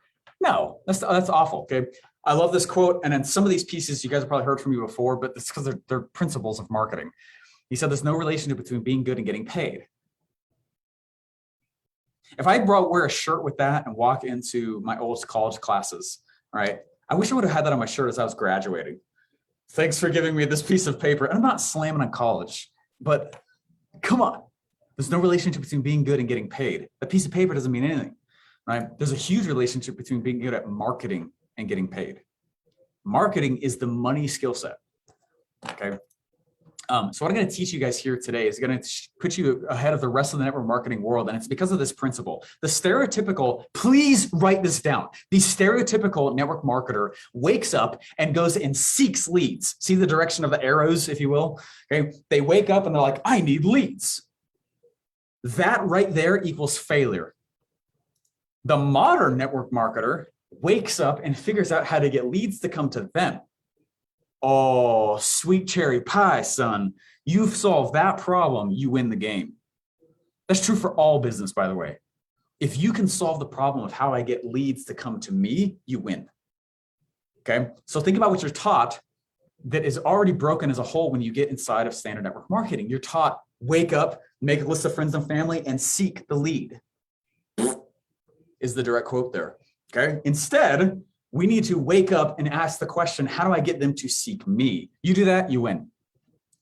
No, that's awful, okay? I love this quote, and then some of these pieces you guys have probably heard from me before, but it's because they're principles of marketing. He said there's no relationship between being good and getting paid. If I wear a shirt with that and walk into my old college classes, right? I wish I would have had that on my shirt as I was graduating. Thanks for giving me this piece of paper. And I'm not slamming on college, but come on. There's no relationship between being good and getting paid. A piece of paper doesn't mean anything, right? There's a huge relationship between being good at marketing and getting paid. Marketing is the money skill set, okay? So what I'm going to teach you guys here today is going to put you ahead of the rest of the network marketing world. And it's because of this principle. The stereotypical, please write this down. The stereotypical network marketer wakes up and goes and seeks leads. See the direction of the arrows, if you will? Okay. They wake up and they're like, I need leads. That right there equals failure. The modern network marketer wakes up and figures out how to get leads to come to them. Oh, sweet cherry pie, son. You've solved that problem, you win the game. That's true for all business, by the way. If you can solve the problem of how I get leads to come to me, you win. Okay, so think about what you're taught that is already broken as a whole when you get inside of standard network marketing. You're taught, wake up, make a list of friends and family, and seek the lead. Is the direct quote there. Okay, instead, we need to wake up and ask the question, how do I get them to seek me? You do that, you win.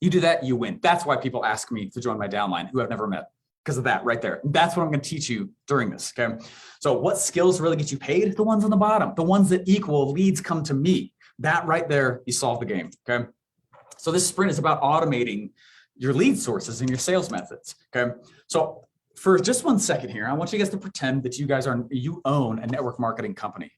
You do that, you win. That's why people ask me to join my downline, who I've never met, because of that right there. That's what I'm going to teach you during this. Okay. So what skills really get you paid? The ones on the bottom, the ones that equal leads come to me. That right there, you solve the game. Okay. So this sprint is about automating your lead sources and your sales methods. Okay. So for just 1 second here, I want you guys to pretend that you own a network marketing company.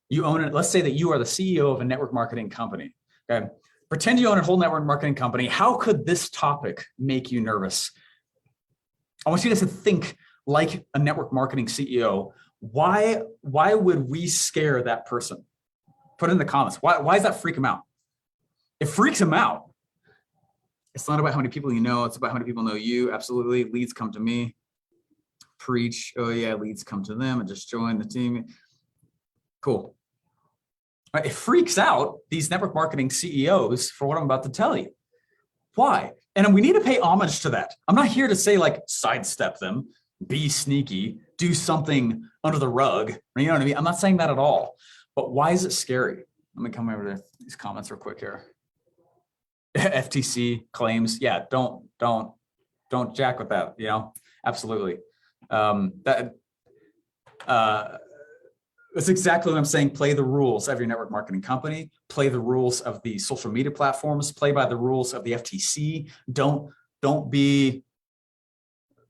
You own it. Let's say that you are the CEO of a network marketing company. Okay. Pretend you own a whole network marketing company. How could this topic make you nervous? I want you guys to think like a network marketing CEO. Why would we scare that person? Put it in the comments. Why does that freak him out? It freaks him out. It's not about how many people you know. It's about how many people know you. Absolutely. Leads come to me. Preach. Oh yeah, leads come to them. And just join the team. Cool. Right, it freaks out these network marketing CEOs for what I'm about to tell you. Why? And we need to pay homage to that. I'm not here to say like sidestep them, be sneaky, do something under the rug. You know what I mean? I'm not saying that at all. But why is it scary? Let me come over to these comments real quick here. FTC claims, yeah, don't jack with that. You know, absolutely. That's exactly what I'm saying. Play the rules of your network marketing company. Play the rules of the social media platforms. Play by the rules of the FTC. Don't be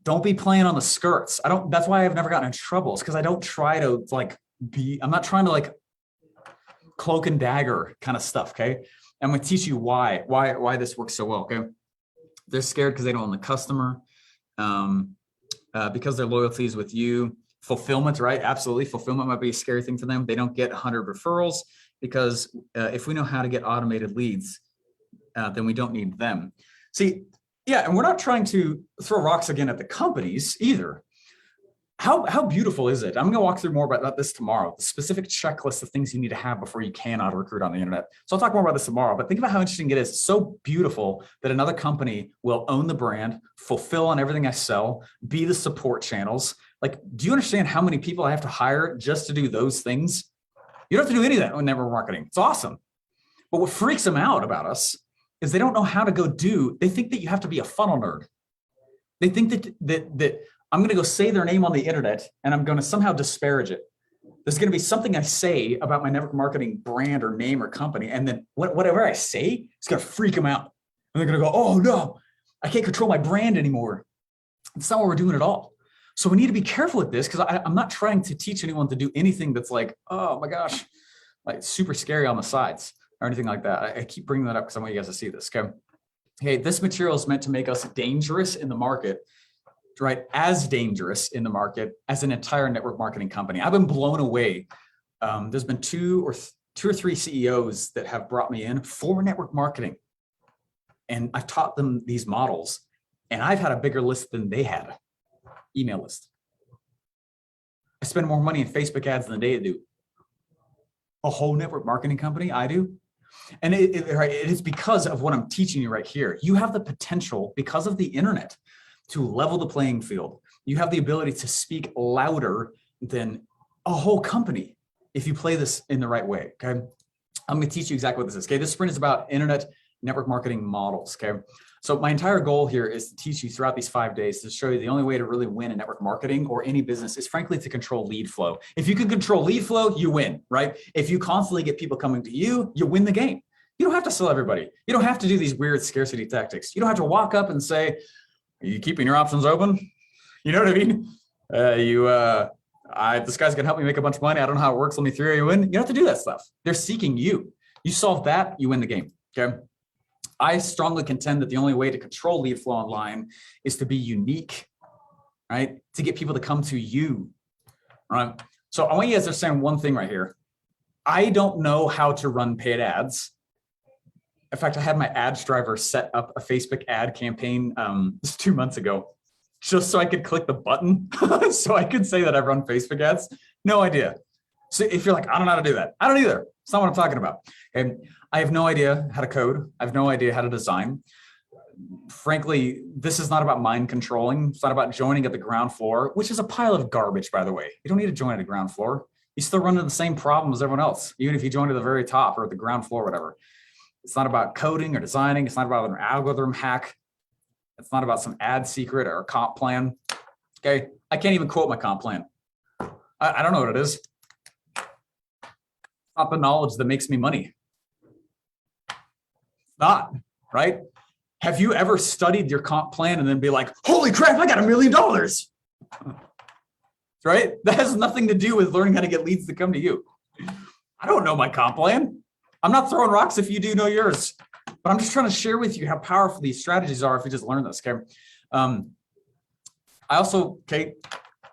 playing on the skirts. That's why I've never gotten in trouble. It's because I don't try to I'm not trying to like cloak and dagger kind of stuff. Okay. I'm going to teach you why this works so well. Okay. They're scared because they don't own the customer, because their loyalty is with you. Fulfillment, right? Absolutely. Fulfillment might be a scary thing for them. They don't get 100 referrals because if we know how to get automated leads, then we don't need them. See, yeah, and we're not trying to throw rocks again at the companies either. How beautiful is it? I'm going to walk through more about this tomorrow, the specific checklist of things you need to have before you can auto recruit on the internet. So I'll talk more about this tomorrow, but think about how interesting it is. It's so beautiful that another company will own the brand, fulfill on everything I sell, be the support channels. Like, do you understand how many people I have to hire just to do those things? You don't have to do any of that on network marketing. It's awesome. But what freaks them out about us is they don't know how to they think that you have to be a funnel nerd. They think that I'm going to go say their name on the internet and I'm going to somehow disparage it. There's going to be something I say about my network marketing brand or name or company. And then whatever I say, it's going to freak them out. And they're going to go, oh no, I can't control my brand anymore. That's not what we're doing at all. So we need to be careful with this because I'm not trying to teach anyone to do anything that's like, oh my gosh, like super scary on the sides or anything like that. I keep bringing that up because I want you guys to see this. Okay, this material is meant to make us dangerous in the market, right? As dangerous in the market as an entire network marketing company. I've been blown away. There's been two or three CEOs that have brought me in for network marketing. And I've taught them these models and I've had a bigger list than they had. Email list. I spend more money in Facebook ads than they do. A whole network marketing company, I do. And it is because of what I'm teaching you right here. You have the potential, because of the internet, to level the playing field. You have the ability to speak louder than a whole company if you play this in the right way. Okay. I'm going to teach you exactly what this is. Okay. This sprint is about internet network marketing models. Okay. So my entire goal here is to teach you throughout these 5 days to show you the only way to really win in network marketing or any business is frankly to control lead flow. If you can control lead flow, you win, right? If you constantly get people coming to you, you win the game. You don't have to sell everybody. You don't have to do these weird scarcity tactics. You don't have to walk up and say, are you keeping your options open? You know what I mean? This guy's gonna help me make a bunch of money. I don't know how it works. Let me throw you in. You don't have to do that stuff. They're seeking you. You solve that, you win the game, okay? I strongly contend that the only way to control lead flow online is to be unique, right? To get people to come to you, right? So I want you guys to understand one thing right here. I don't know how to run paid ads. In fact, I had my ads driver set up a Facebook ad campaign just 2 months ago, just so I could click the button, so I could say that I run Facebook ads. No idea. So if you're like, I don't know how to do that, I don't either. It's not what I'm talking about. Okay? I have no idea how to code. I have no idea how to design. Frankly, this is not about mind controlling. It's not about joining at the ground floor, which is a pile of garbage, by the way. You don't need to join at the ground floor. You still run into the same problem as everyone else, even if you join at the very top or at the ground floor, whatever. It's not about coding or designing. It's not about an algorithm hack. It's not about some ad secret or a comp plan. Okay. I can't even quote my comp plan. I don't know what it is. It's not the knowledge that makes me money. It's not, right? Have you ever studied your comp plan and then be like, holy crap, I got $1 million, right? That has nothing to do with learning how to get leads to come to you. I don't know my comp plan. I'm not throwing rocks if you do know yours, but I'm just trying to share with you how powerful these strategies are if you just learn this, okay?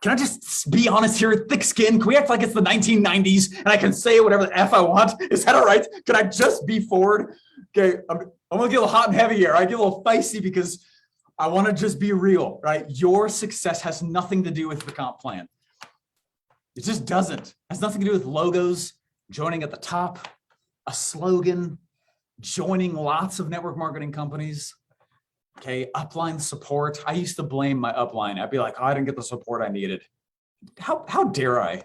Can I just be honest here? Thick skin. Can we act like it's the 1990s and I can say whatever the F I want? Is that all right? Can I just be forward? Okay, I'm gonna get a little hot and heavy here. I get a little feisty because I want to just be real, right? Your success has nothing to do with the comp plan. It just doesn't. It has nothing to do with logos, joining at the top, a slogan, joining lots of network marketing companies. Okay, upline support. I used to blame my upline. I'd be like, oh, I didn't get the support I needed. How dare I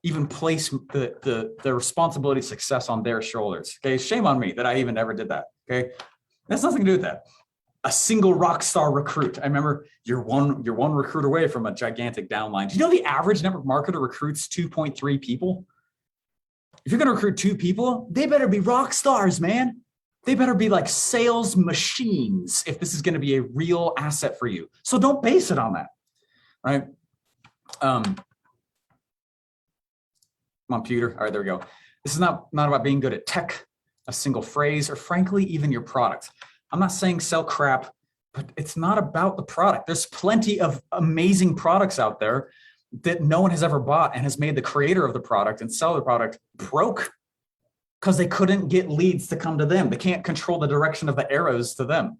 even place the responsibility of success on their shoulders? Okay, shame on me that I even ever did that. Okay, that's nothing to do with that. A single rock star recruit. I remember you're one recruit away from a gigantic downline. Do you know the average network marketer recruits 2.3 people? If you're going to recruit 2 people, they better be rock stars, man. They better be like sales machines if this is going to be a real asset for you. So don't base it on that, right? Come on, Peter. All right, there we go. This is not about being good at tech, a single phrase, or frankly, even your product. I'm not saying sell crap, but it's not about the product. There's plenty of amazing products out there that no one has ever bought and has made the creator of the product and seller of the product broke because they couldn't get leads to come to them. They can't control the direction of the arrows to them,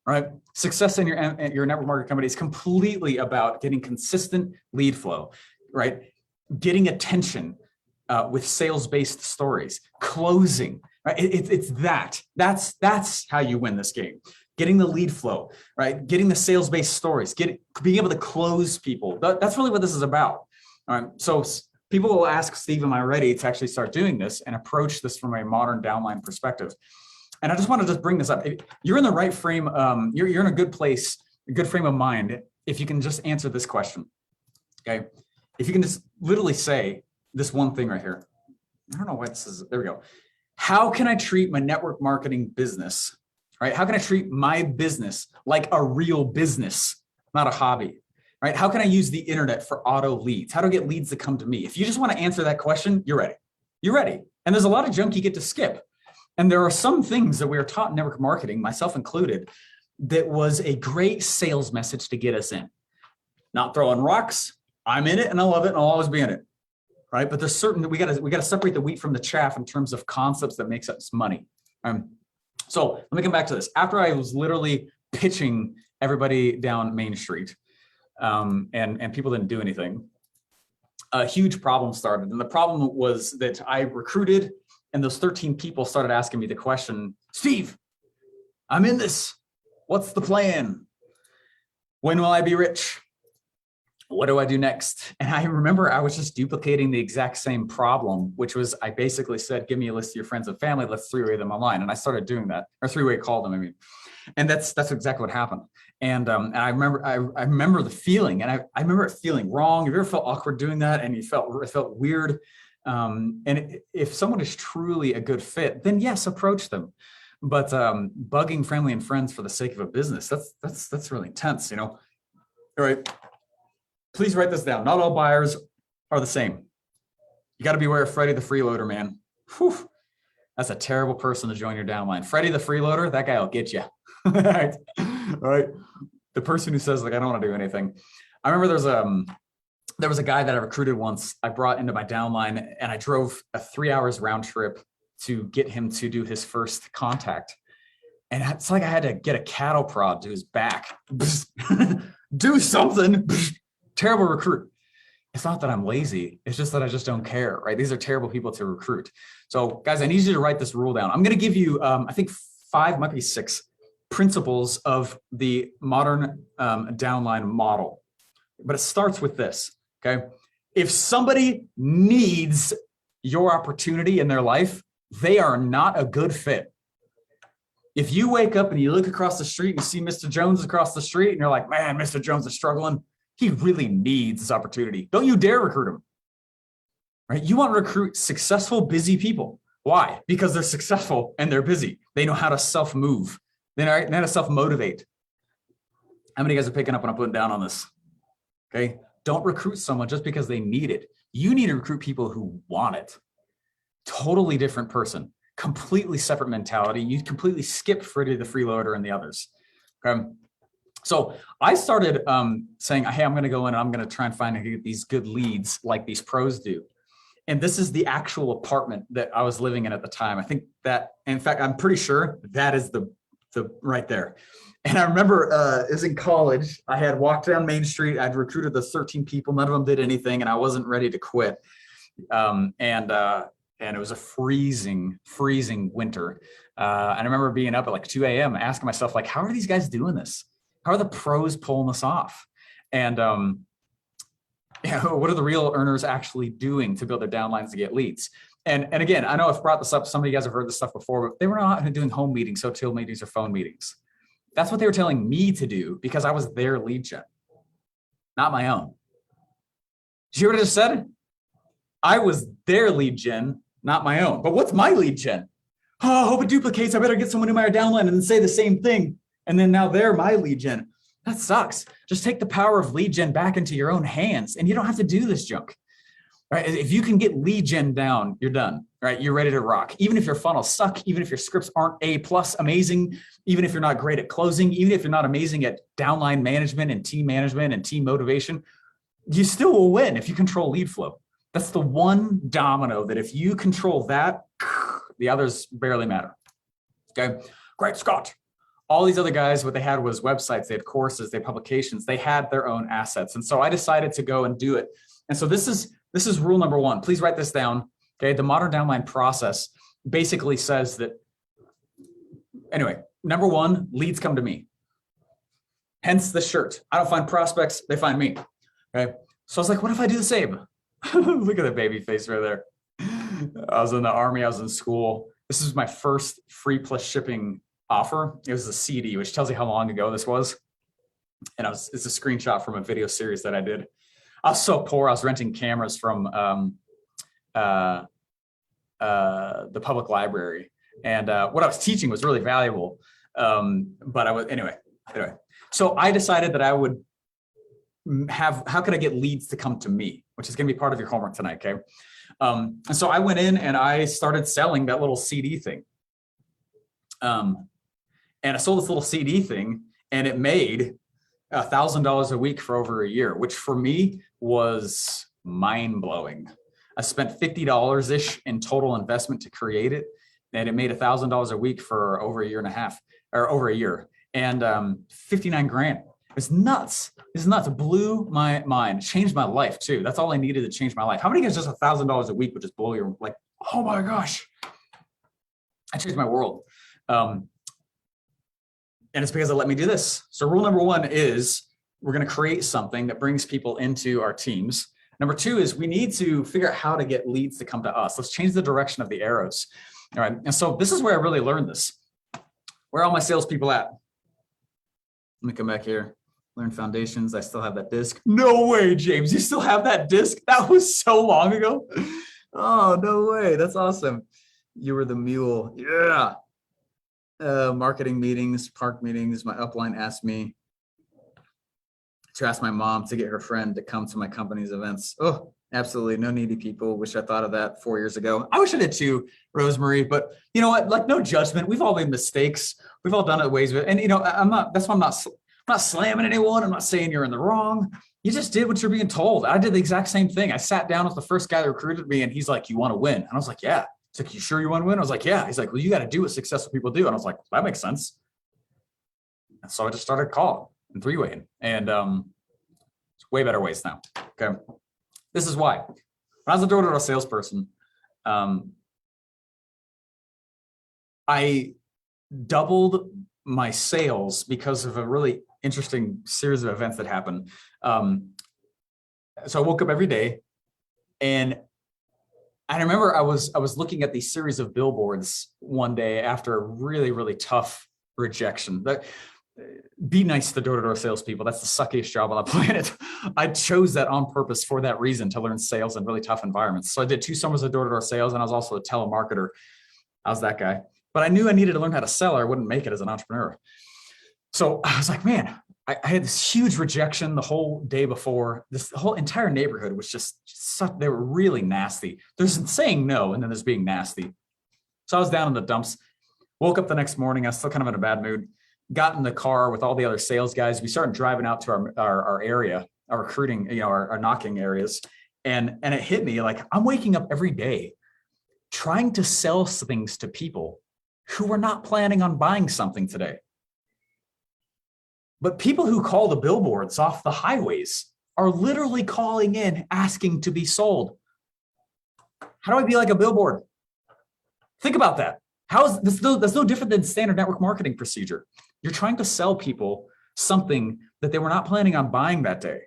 right? Success in your network marketing company is completely about getting consistent lead flow, right? Getting attention with sales-based stories, closing, right? It's that. That's how you win this game. Getting the lead flow, right? Getting the sales-based stories, being able to close people. That's really what this is about. All right. So people will ask, Steve, am I ready to actually start doing this and approach this from a modern downline perspective? And I just want to just bring this up. You're in the right frame. You're in a good place, a good frame of mind. If you can just answer this question, okay? If you can just literally say this one thing right here. I don't know why this is, there we go. How can I treat my network marketing business, right? How can I treat my business like a real business, not a hobby, right? How can I use the internet for auto leads? How do I get leads to come to me? If you just want to answer that question, you're ready. You're ready. And there's a lot of junk you get to skip. And there are some things that we are taught in network marketing, myself included, that was a great sales message to get us in. Not throwing rocks. I'm in it and I love it and I'll always be in it, right? But there's certain that we got to separate the wheat from the chaff in terms of concepts that makes us money. So let me come back to this. After I was literally pitching everybody down Main Street, and people didn't do anything, a huge problem started. And the problem was that I recruited, and those 13 people started asking me the question, Steve, I'm in this. What's the plan? When will I be rich? What do I do next? And I remember I was just duplicating the exact same problem, which was I basically said, give me a list of your friends and family, let's 3-way them online. And I started doing that, or 3-way call them, I mean. And that's exactly what happened. And I remember the feeling, and I remember it feeling wrong. Have you ever felt awkward doing that and it felt weird? If someone is truly a good fit, then yes, approach them. But bugging family and friends for the sake of a business, that's really intense, you know? All right. Please write this down. Not all buyers are the same. You got to be aware of Freddie the freeloader, man. Whew. That's a terrible person to join your downline. Freddie the freeloader, that guy will get you. All right. All right. The person who says, like, I don't want to do anything. I remember there was a guy that I recruited once. I brought into my downline, and I drove a 3 hours round trip to get him to do his first contact. And it's like I had to get a cattle prod to his back. Do something. Terrible recruit. It's not that I'm lazy. It's just that I just don't care, right? These are terrible people to recruit. So guys, I need you to write this rule down. I'm going to give you, I think 5, might be 6 principles of the modern downline model. But it starts with this, okay? If somebody needs your opportunity in their life, they are not a good fit. If you wake up and you look across the street and you see Mr. Jones across the street and you're like, man, Mr. Jones is struggling. He really needs this opportunity. Don't you dare recruit him, right? You want to recruit successful, busy people. Why? Because they're successful and they're busy. They know how to self-move. They know how to self-motivate. How many of you guys are picking up what I'm putting down on this? Okay. Don't recruit someone just because they need it. You need to recruit people who want it. Totally different person, completely separate mentality. You completely skip Freddie the freeloader and the others. Okay. So I started saying, hey, I'm going to go in and I'm going to try and find these good leads like these pros do. And this is the actual apartment that I was living in at the time. I think that, in fact, I'm pretty sure that is the right there. And I remember it was in college. I had walked down Main Street. I'd recruited the 13 people. None of them did anything, and I wasn't ready to quit. And it was a freezing winter. And I remember being up at like 2 a.m. asking myself, like, how are these guys doing this? How are the pros pulling this off? And what are the real earners actually doing to build their downlines to get leads? And again, I know I've brought this up. Some of you guys have heard this stuff before, but they were not doing home meetings, hotel meetings, or phone meetings. That's what they were telling me to do because I was their lead gen, not my own. Did you hear what I just said? I was their lead gen, not my own. But what's my lead gen? Oh, I hope it duplicates. I better get someone in my downline and then say the same thing. And then now they're my lead gen. That sucks. Just take the power of lead gen back into your own hands and you don't have to do this junk. Right? If you can get lead gen down, you're done, right? You're ready to rock. Even if your funnels suck, even if your scripts aren't A+ amazing, even if you're not great at closing, even if you're not amazing at downline management and team motivation, you still will win if you control lead flow. That's the one domino that if you control that, the others barely matter. Okay, great, Scott. All these other guys, what they had was websites, they had courses, they had publications, they had their own assets. And so I decided to go and do it. And so this is rule number one. Please write this down. Okay. The modern downline process basically says that, anyway, number one, leads come to me. Hence the shirt. I don't find prospects, they find me. Okay. So I was like, what if I do the same? Look at the baby face right there. I was in the Army, I was in school. This is my first free plus shipping offer. It was a CD, which tells you how long ago this was. And it's a screenshot from a video series that I did. I was so poor. I was renting cameras from the public library, and what I was teaching was really valuable. But I was anyway. So I decided that I would how can I get leads to come to me, which is going to be part of your homework tonight. Okay. And so I went in and I started selling that little CD thing. And I sold this little CD thing, and it made $1,000 a week for over a year, which for me was mind blowing. I spent $50-ish in total investment to create it, and it made $1,000 a week for over a year and a half, or over a year, and 59 grand. It's nuts. It's nuts. It blew my mind. It changed my life too. That's all I needed to change my life. How many guys just $1,000 a week would just blow your, like, oh my gosh, I changed my world. And it's because it let me do this. So rule number one is we're going to create something that brings people into our teams. Number two is we need to figure out how to get leads to come to us. Let's change the direction of the arrows. All right. And so this is where I really learned this. Where are all my salespeople at? Let me come back here. Learn foundations. I still have that disc. No way, James. You still have that disc? That was so long ago. Oh, no way. That's awesome. You were the mule. Yeah. Marketing meetings, park meetings. My upline asked me to ask my mom to get her friend to come to my company's events. Oh, absolutely. No needy people. Wish I thought of that 4 years ago. I wish I did too, Rosemary, but you know what? Like, no judgment. We've all made mistakes. We've all done it ways. And you know, that's why I'm not slamming anyone. I'm not saying you're in the wrong. You just did what you're being told. I did the exact same thing. I sat down with the first guy that recruited me, and he's like, you want to win? And I was like, yeah. He's like, you sure you want to win? I was like, yeah. He's like, well, you got to do what successful people do. And I was like, that makes sense. And so I just started calling and three-waying, and it's way better ways now. Okay. This is why. When I was a door-to-door salesperson, I doubled my sales because of a really interesting series of events that happened. So I woke up every day, and I remember I was looking at these series of billboards one day after a really, really tough rejection. Be nice to door-to-door salespeople. That's the suckiest job on the planet. I chose that on purpose for that reason, to learn sales in really tough environments. So I did 2 summers of door-to-door sales, and I was also a telemarketer. I was that guy. But I knew I needed to learn how to sell, or I wouldn't make it as an entrepreneur. So I was like, man, I had this huge rejection the whole day before. This whole entire neighborhood was just they were really nasty. There's saying no, and then there's being nasty. So I was down in the dumps, woke up the next morning. I was still kind of in a bad mood, got in the car with all the other sales guys. We started driving out to our area, our recruiting, our knocking areas. And it hit me like, I'm waking up every day trying to sell things to people who were not planning on buying something today. But people who call the billboards off the highways are literally calling in, asking to be sold. How do I be like a billboard? Think about that. How is this? That's no different than standard network marketing procedure. You're trying to sell people something that they were not planning on buying that day.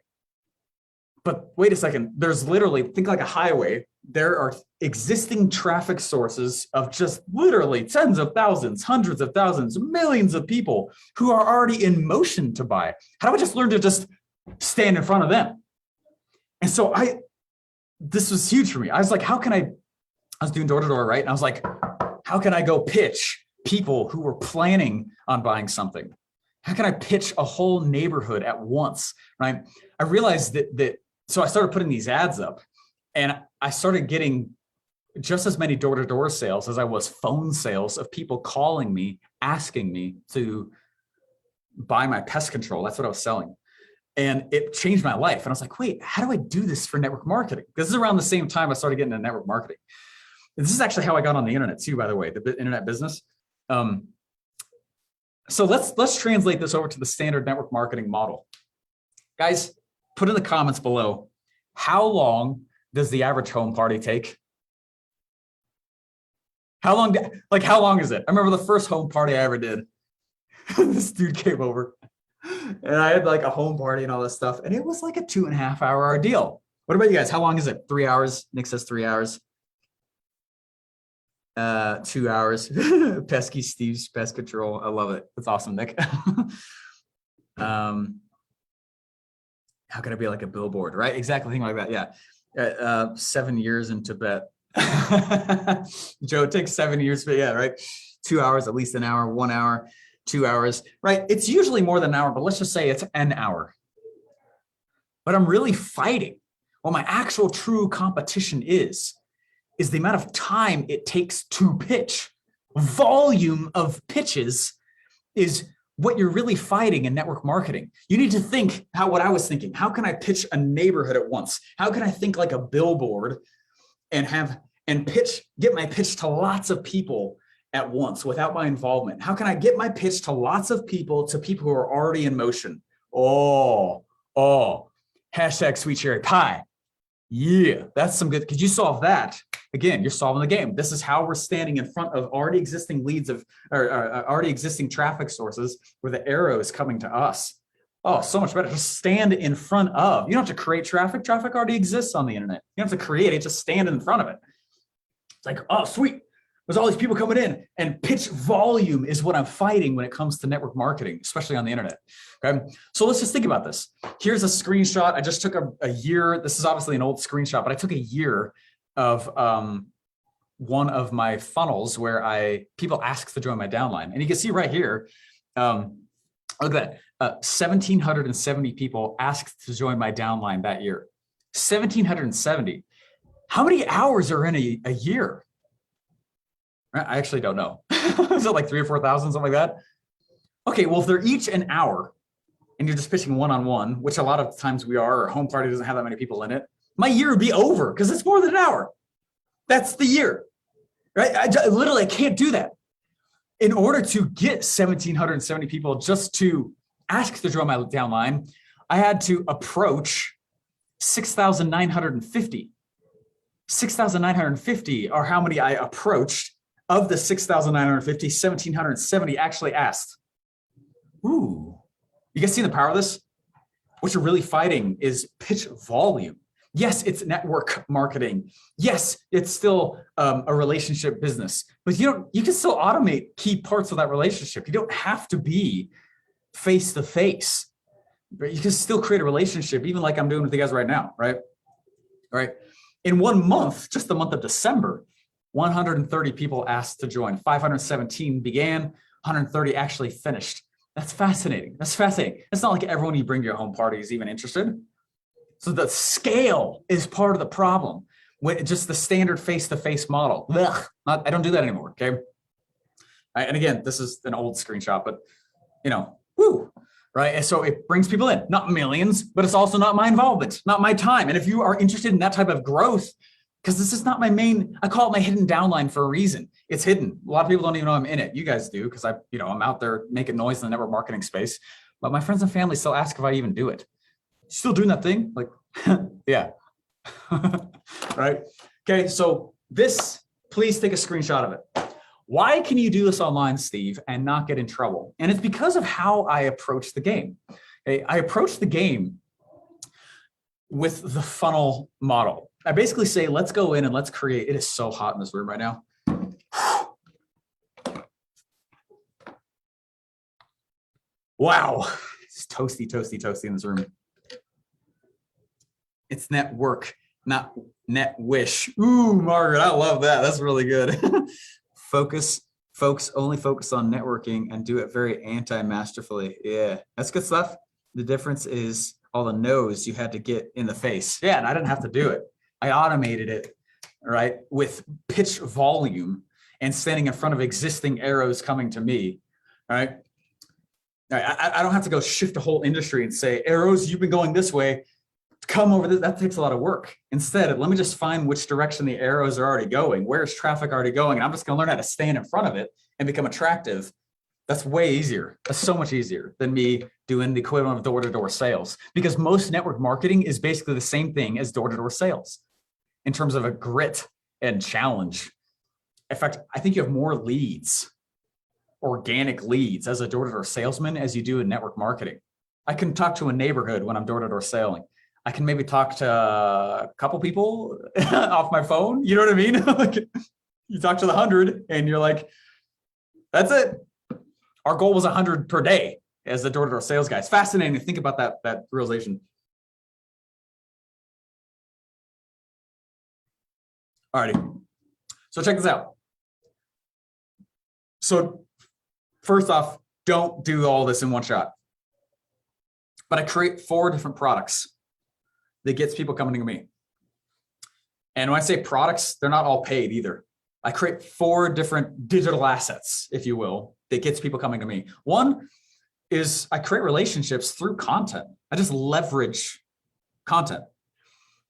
But wait a second, there's literally, think like a highway. There are existing traffic sources of just literally tens of thousands, hundreds of thousands, millions of people who are already in motion to buy. How do I just learn to just stand in front of them? And so this was huge for me. I was like, I was doing door-to-door, right? And I was like, how can I go pitch people who were planning on buying something? How can I pitch a whole neighborhood at once, right? I realized so I started putting these ads up, and I started getting just as many door-to-door sales as I was phone sales of people calling me, asking me to buy my pest control. That's what I was selling. And it changed my life. And I was like, wait, how do I do this for network marketing? This is around the same time I started getting into network marketing. And this is actually how I got on the internet too, by the way, the internet business. So let's translate this over to the standard network marketing model. Guys, put in the comments below, how long does the average home party take? How long is it? I remember the first home party I ever did. This dude came over and I had like a home party and all this stuff. And it was like a 2.5 hour ordeal. What about you guys? How long is it? 3 hours? Nick says 3 hours. 2 hours. Pesky Steve's pest control. I love it. That's awesome, Nick. How can I be like a billboard, right? Exactly, thing like that. Yeah. 7 years in Tibet. Joe, it takes 7 years, but yeah, right. 2 hours, at least an hour, 1 hour, 2 hours, right? It's usually more than an hour, but let's just say it's an hour. But I'm really fighting. What my actual true competition is the amount of time it takes to pitch. Volume of pitches is what you're really fighting in network marketing. You need to think what I was thinking. How can I pitch a neighborhood at once? How can I think like a billboard and get my pitch to lots of people at once without my involvement? How can I get my pitch to lots of people, to people who are already in motion? Hashtag sweet cherry pie. Yeah, that's some good. Could you solve that? Again, you're solving the game. This is how we're standing in front of already existing leads or already existing traffic sources where the arrow is coming to us. Oh, so much better. Just stand in front of. You don't have to create traffic. Traffic already exists on the internet. You don't have to create it. Just stand in front of it. It's like, oh, sweet. There's all these people coming in, and pitch volume is what I'm fighting when it comes to network marketing, especially on the internet. Okay. So let's just think about this. Here's a screenshot. I just took a year. This is obviously an old screenshot, but I took a year of one of my funnels where people ask to join my downline. And you can see right here, look at that. 1,770 people asked to join my downline that year. 1,770. How many hours are in a year? I actually don't know. Is it like 3,000 or 4,000, something like that? Okay, well, if they're each an hour and you're just pitching one-on-one, which a lot of times we are, or home party doesn't have that many people in it, my year would be over because it's more than an hour. That's the year, right? I can't do that. In order to get 1,770 people just to ask to join my downline, I had to approach 6,950. 6,950 are how many I approached. Of the 6,950, 1,770 actually asked. Ooh, you guys see the power of this? What you're really fighting is pitch volume. Yes, it's network marketing. Yes, it's still a relationship business, but you can still automate key parts of that relationship. You don't have to be face to face. You can still create a relationship, even like I'm doing with you guys right now, right? Right. In 1 month, just the month of December, 130 people asked to join. 517 began, 130 actually finished. That's fascinating. That's fascinating. It's not like everyone you bring to your home party is even interested. So the scale is part of the problem. With just the standard face-to-face model. I don't do that anymore. Okay. And again, this is an old screenshot, but woo. Right. And so it brings people in, not millions, but it's also not my involvement, not my time. And if you are interested in that type of growth, because this is not my main, I call it my hidden downline for a reason. It's hidden. A lot of people don't even know I'm in it. You guys do, because I'm out there making noise in the network marketing space. But my friends and family still ask if I even do it. Still doing that thing? Like, yeah. Right. Okay. So please take a screenshot of it. Why can you do this online, Steve, and not get in trouble? And it's because of how I approach the game. Okay? I approach the game with the funnel model. I basically say, let's go in and let's create. It is so hot in this room right now. Wow. It's toasty, toasty, toasty in this room. It's network, not net wish. Ooh, Margaret, I love that. That's really good. Folks only focus on networking and do it very anti-masterfully. Yeah, that's good stuff. The difference is all the no's you had to get in the face. Yeah, and I didn't have to do it. I automated it, right, with pitch volume and standing in front of existing arrows coming to me, right? I don't have to go shift a whole industry and say, arrows, you've been going this way. Come over this. That takes a lot of work. Instead, let me just find which direction the arrows are already going. Where's traffic already going? And I'm just going to learn how to stand in front of it and become attractive. That's way easier. That's so much easier than me doing the equivalent of door-to-door sales, because most network marketing is basically the same thing as door-to-door sales in terms of a grit and challenge. In fact, I think you have more leads, organic leads as a door-to-door salesman as you do in network marketing. I can talk to a neighborhood when I'm door-to-door selling. I can maybe talk to a couple people off my phone. You know what I mean? Like, you talk to the 100 and you're like, that's it. Our goal was 100 per day as the door-to-door sales guy. It's fascinating to think about that realization. Alrighty. So check this out. So first off, don't do all this in one shot. But I create 4 different products that gets people coming to me. And when I say products, they're not all paid either. I create 4 different digital assets, if you will, that gets people coming to me. One is I create relationships through content. I just leverage content.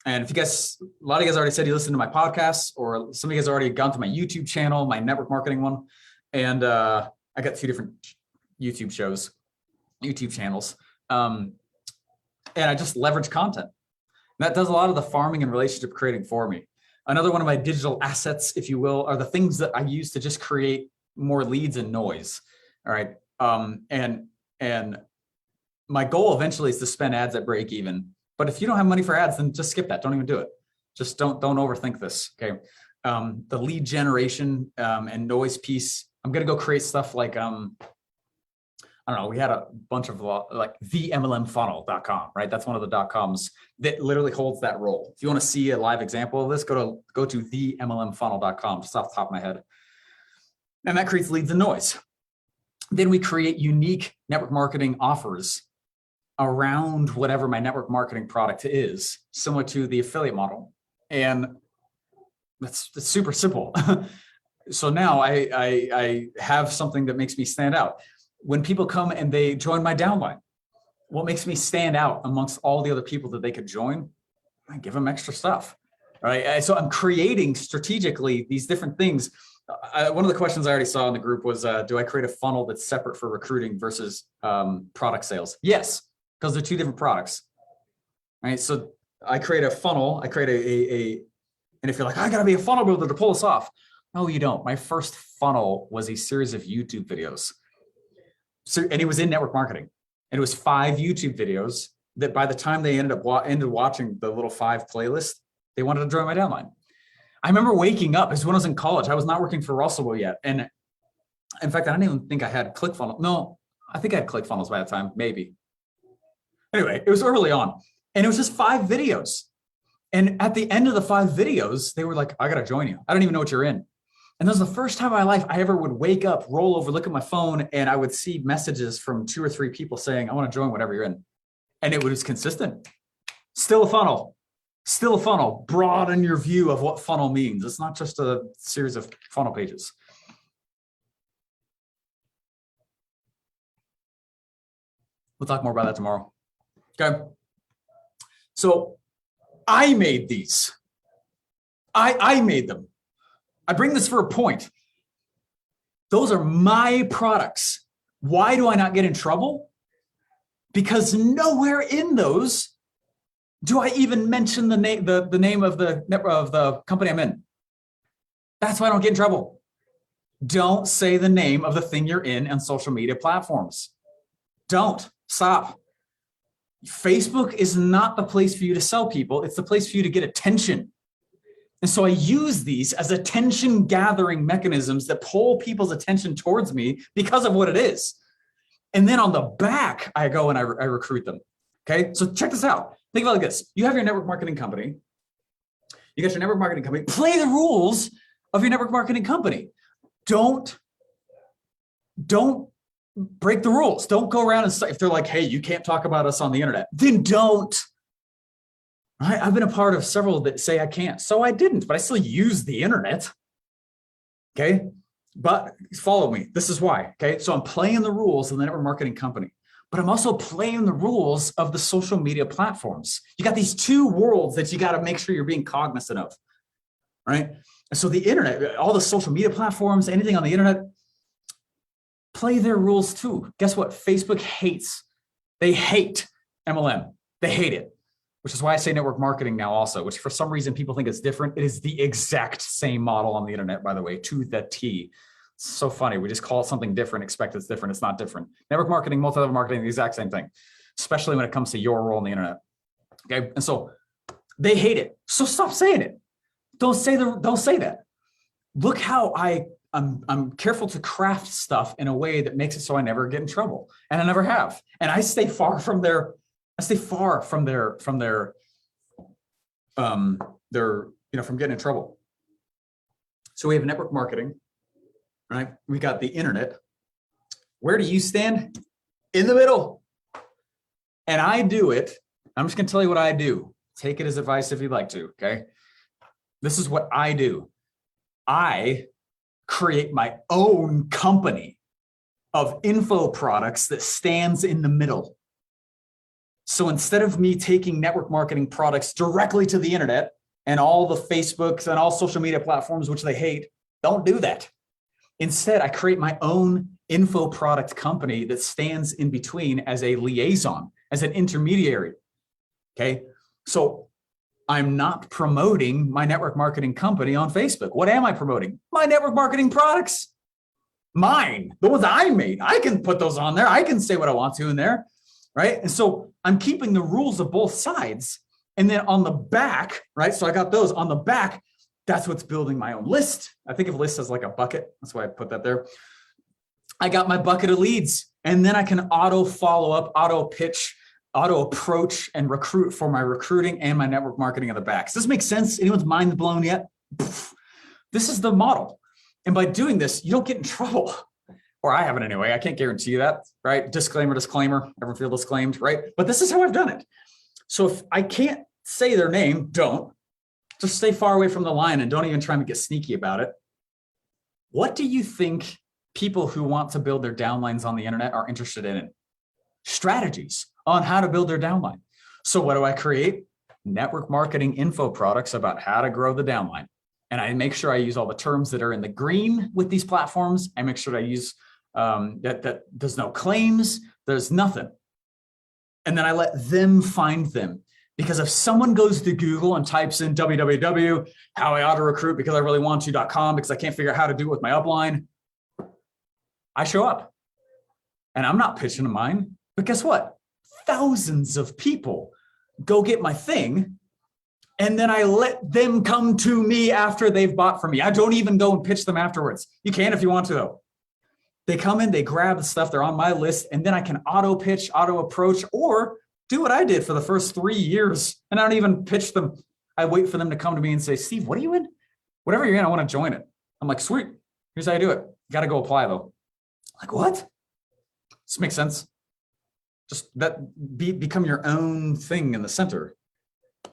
And if you guys, a lot of you guys already said you listen to my podcasts, or some of you guys already gone to my YouTube channel, my network marketing one. And I got 2 different YouTube channels. And I just leverage content. That does a lot of the farming and relationship creating for me. Another one of my digital assets, if you will, are the things that I use to just create more leads and noise. All right. And my goal eventually is to spend ads at break even. But if you don't have money for ads, then just skip that. Don't even do it. Just don't overthink this. Okay. The lead generation and noise piece, I'm going to go create stuff like, I don't know, we had a bunch of like themlmfunnel.com, right? That's one of the .coms that literally holds that role. If you want to see a live example of this, go to themlmfunnel.com, just off the top of my head. And that creates leads and noise. Then we create unique network marketing offers around whatever my network marketing product is, similar to the affiliate model. And that's super simple. So now I have something that makes me stand out. When people come and they join my downline, what makes me stand out amongst all the other people that they could join? I give them extra stuff, right? So I'm creating strategically these different things. One of the questions I already saw in the group was, do I create a funnel that's separate for recruiting versus product sales? Yes, because they're 2 different products, right? So I create a funnel, I create and if you're like, I gotta be a funnel builder to pull this off. No, you don't. My first funnel was a series of YouTube videos. So, and it was in network marketing, and it was 5 YouTube videos that by the time they ended watching the little 5 playlist, they wanted to join my downline. I remember waking up, as when I was in college, I was not working for Russell yet. And in fact, I don't even think I had ClickFunnels. No, I think I had ClickFunnels by that time, maybe. Anyway, it was early on, and it was just 5 videos. And at the end of the 5 videos, they were like, I got to join you. I don't even know what you're in. And that was the first time in my life I ever would wake up, roll over, look at my phone, and I would see messages from 2 or 3 people saying, I want to join whatever you're in. And it was consistent. Still a funnel. Still a funnel. Broaden your view of what funnel means. It's not just a series of funnel pages. We'll talk more about that tomorrow. Okay. So I made these. I made them. I bring this for a point. Those are my products. Why do I not get in trouble? Because nowhere in those do I even mention the name of the company I'm in. That's why I don't get in trouble. Don't say the name of the thing you're in on social media platforms. Don't. Stop. Facebook is not the place for you to sell people. It's the place for you to get attention. And so I use these as attention gathering mechanisms that pull people's attention towards me because of what it is. And then on the back, I go and I recruit them. Okay. So check this out. Think about it like this. You have your network marketing company. You got your network marketing company. Play the rules of your network marketing company. Don't break the rules. Don't go around and if they're like, hey, you can't talk about us on the internet, then don't. I've been a part of several that say I can't. So I didn't, but I still use the internet. Okay. But follow me. This is why. Okay. So I'm playing the rules of the network marketing company, but I'm also playing the rules of the social media platforms. You got these 2 worlds that you got to make sure you're being cognizant of. Right. And so the internet, all the social media platforms, anything on the internet, play their rules too. Guess what? Facebook hates. They hate MLM. They hate it. Which is why I say network marketing now also, which for some reason people think it's different. It is the exact same model on the internet, by the way, to the T. It's so funny. We just call it something different, expect it's different. It's not different. Network marketing, multi-level marketing, the exact same thing, especially when it comes to your role on the internet. Okay. And so they hate it. So stop saying it. Don't say that. Look how I'm careful to craft stuff in a way that makes it so I never get in trouble. And I never have. And I stay far from their from getting in trouble. So we have network marketing, right? We got the internet. Where do you stand? In the middle. And I do it. I'm just going to tell you what I do. Take it as advice if you'd like to, okay? This is what I do. I create my own company of info products that stands in the middle. So instead of me taking network marketing products directly to the internet and all the Facebooks and all social media platforms, which they hate, don't do that. Instead, I create my own info product company that stands in between as a liaison, as an intermediary. Okay. So I'm not promoting my network marketing company on Facebook. What am I promoting? My network marketing products. Mine, the ones I made. I can put those on there. I can say what I want to in there. Right. And so I'm keeping the rules of both sides. And then on the back, right? So I got those on the back. That's what's building my own list. I think of list as like a bucket. That's why I put that there. I got my bucket of leads, and then I can auto follow up, auto pitch, auto approach, and recruit for my recruiting and my network marketing at the back. Does this make sense? Anyone's mind blown yet? This is the model. And by doing this, you don't get in trouble. Or I haven't anyway. I can't guarantee you that, right? Disclaimer. Everyone feel disclaimed, right? But this is how I've done it. So if I can't say their name, don't. Just stay far away from the line and don't even try to get sneaky about it. What do you think people who want to build their downlines on the internet are interested in? Strategies on how to build their downline. So what do I create? Network marketing info products about how to grow the downline. And I make sure I use all the terms that are in the green with these platforms. I make sure that I use that there's no claims, there's nothing. And then I let them find them. Because if someone goes to Google and types in www.howIoughtarecruit because I really want to.com because I can't figure out how to do it with my upline, I show up. And I'm not pitching mine. But guess what? thousands of people go get my thing. And then I let them come to me after they've bought from me. I don't even go and pitch them afterwards. You can if you want to, though. They come in, they grab the stuff, they're on my list, and then I can auto pitch, auto approach, or do what I did for the first 3 years. And I don't even pitch them. I wait for them to come to me and say, Steve, what are you in? Whatever you're in, I want to join it. I'm like, sweet. Here's how you do it. Got to go apply, though. Like, what? This makes sense. Just become your own thing in the center.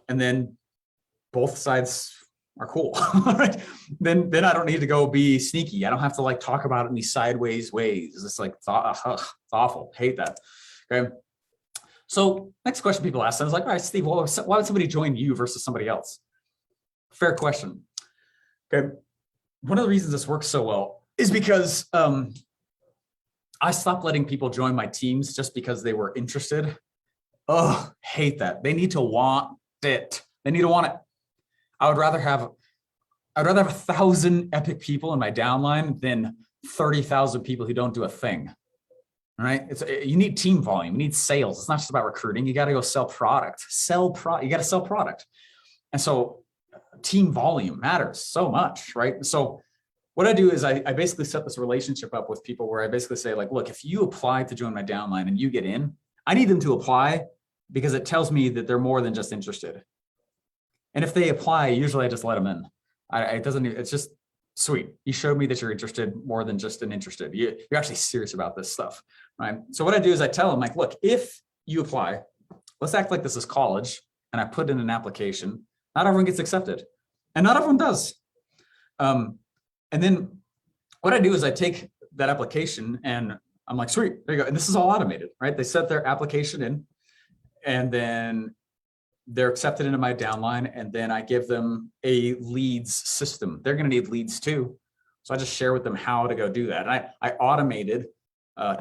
And then both sides are cool. Right? Then I don't need to go be sneaky. I don't have to like talk about it in these sideways ways. It's like, it's awful. Hate that. Okay. So next question people ask, I was like, all right, Steve, why would somebody join you versus somebody else? Fair question. Okay. One of the reasons this works so well is because I stopped letting people join my teams just because they were interested. Oh, hate that. They need to want it. They need to want it. I'd rather have 1,000 epic people in my downline than 30,000 people who don't do a thing. All right. You need team volume. You need sales. It's not just about recruiting. You got to go sell product. You got to sell product. And so team volume matters so much, right? So what I do is I basically set this relationship up with people where I basically say, like, look, if you apply to join my downline and you get in, I need them to apply because it tells me that they're more than just interested. And if they apply, usually I just let them in. It's just sweet. You showed me that you're interested more than just an interested. You're actually serious about this stuff, right? So what I do is I tell them, like, look, if you apply, let's act like this is college, and I put in an application. Not everyone gets accepted, and not everyone does. And then what I do is I take that application and I'm like, sweet, there you go. And this is all automated, right? They set their application in, and then they're accepted into my downline, and then I give them a leads system. They're going to need leads too. So I just share with them how to go do that. And I automated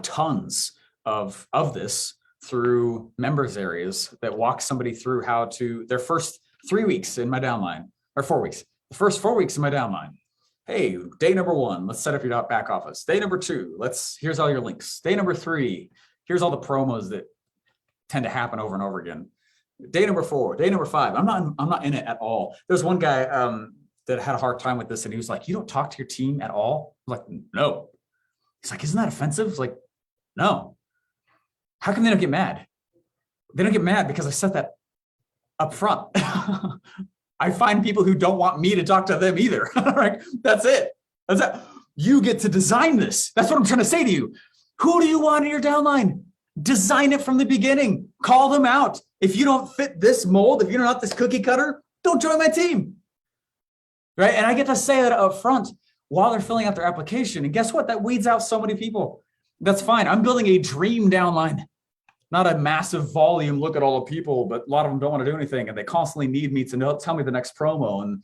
tons of this through members areas that walk somebody through how to their first 3 weeks in my downline, or 4 weeks, the first 4 weeks in my downline. Hey, day number 1, let's set up your back office. Day number 2, here's all your links. Day number 3, here's all the promos that tend to happen over and over again. Day number 4, day number 5, I'm not in it at all. There's one guy that had a hard time with this, and he was like, you don't talk to your team at all? I'm like, no. He's like, isn't that offensive? I was like, no. How come they don't get mad? They don't get mad because I set that up front. I find people who don't want me to talk to them either. Right? That's it. That's it. You get to design this. That's what I'm trying to say to you. Who do you want in your downline? Design it from the beginning. Call them out. If you don't fit this mold, if you're not this cookie cutter, don't join my team. Right? And I get to say that up front while they're filling out their application. And guess what? That weeds out so many people. That's fine. I'm building a dream downline. Not a massive volume, look at all the people, but a lot of them don't want to do anything, and they constantly need me to tell me the next promo, and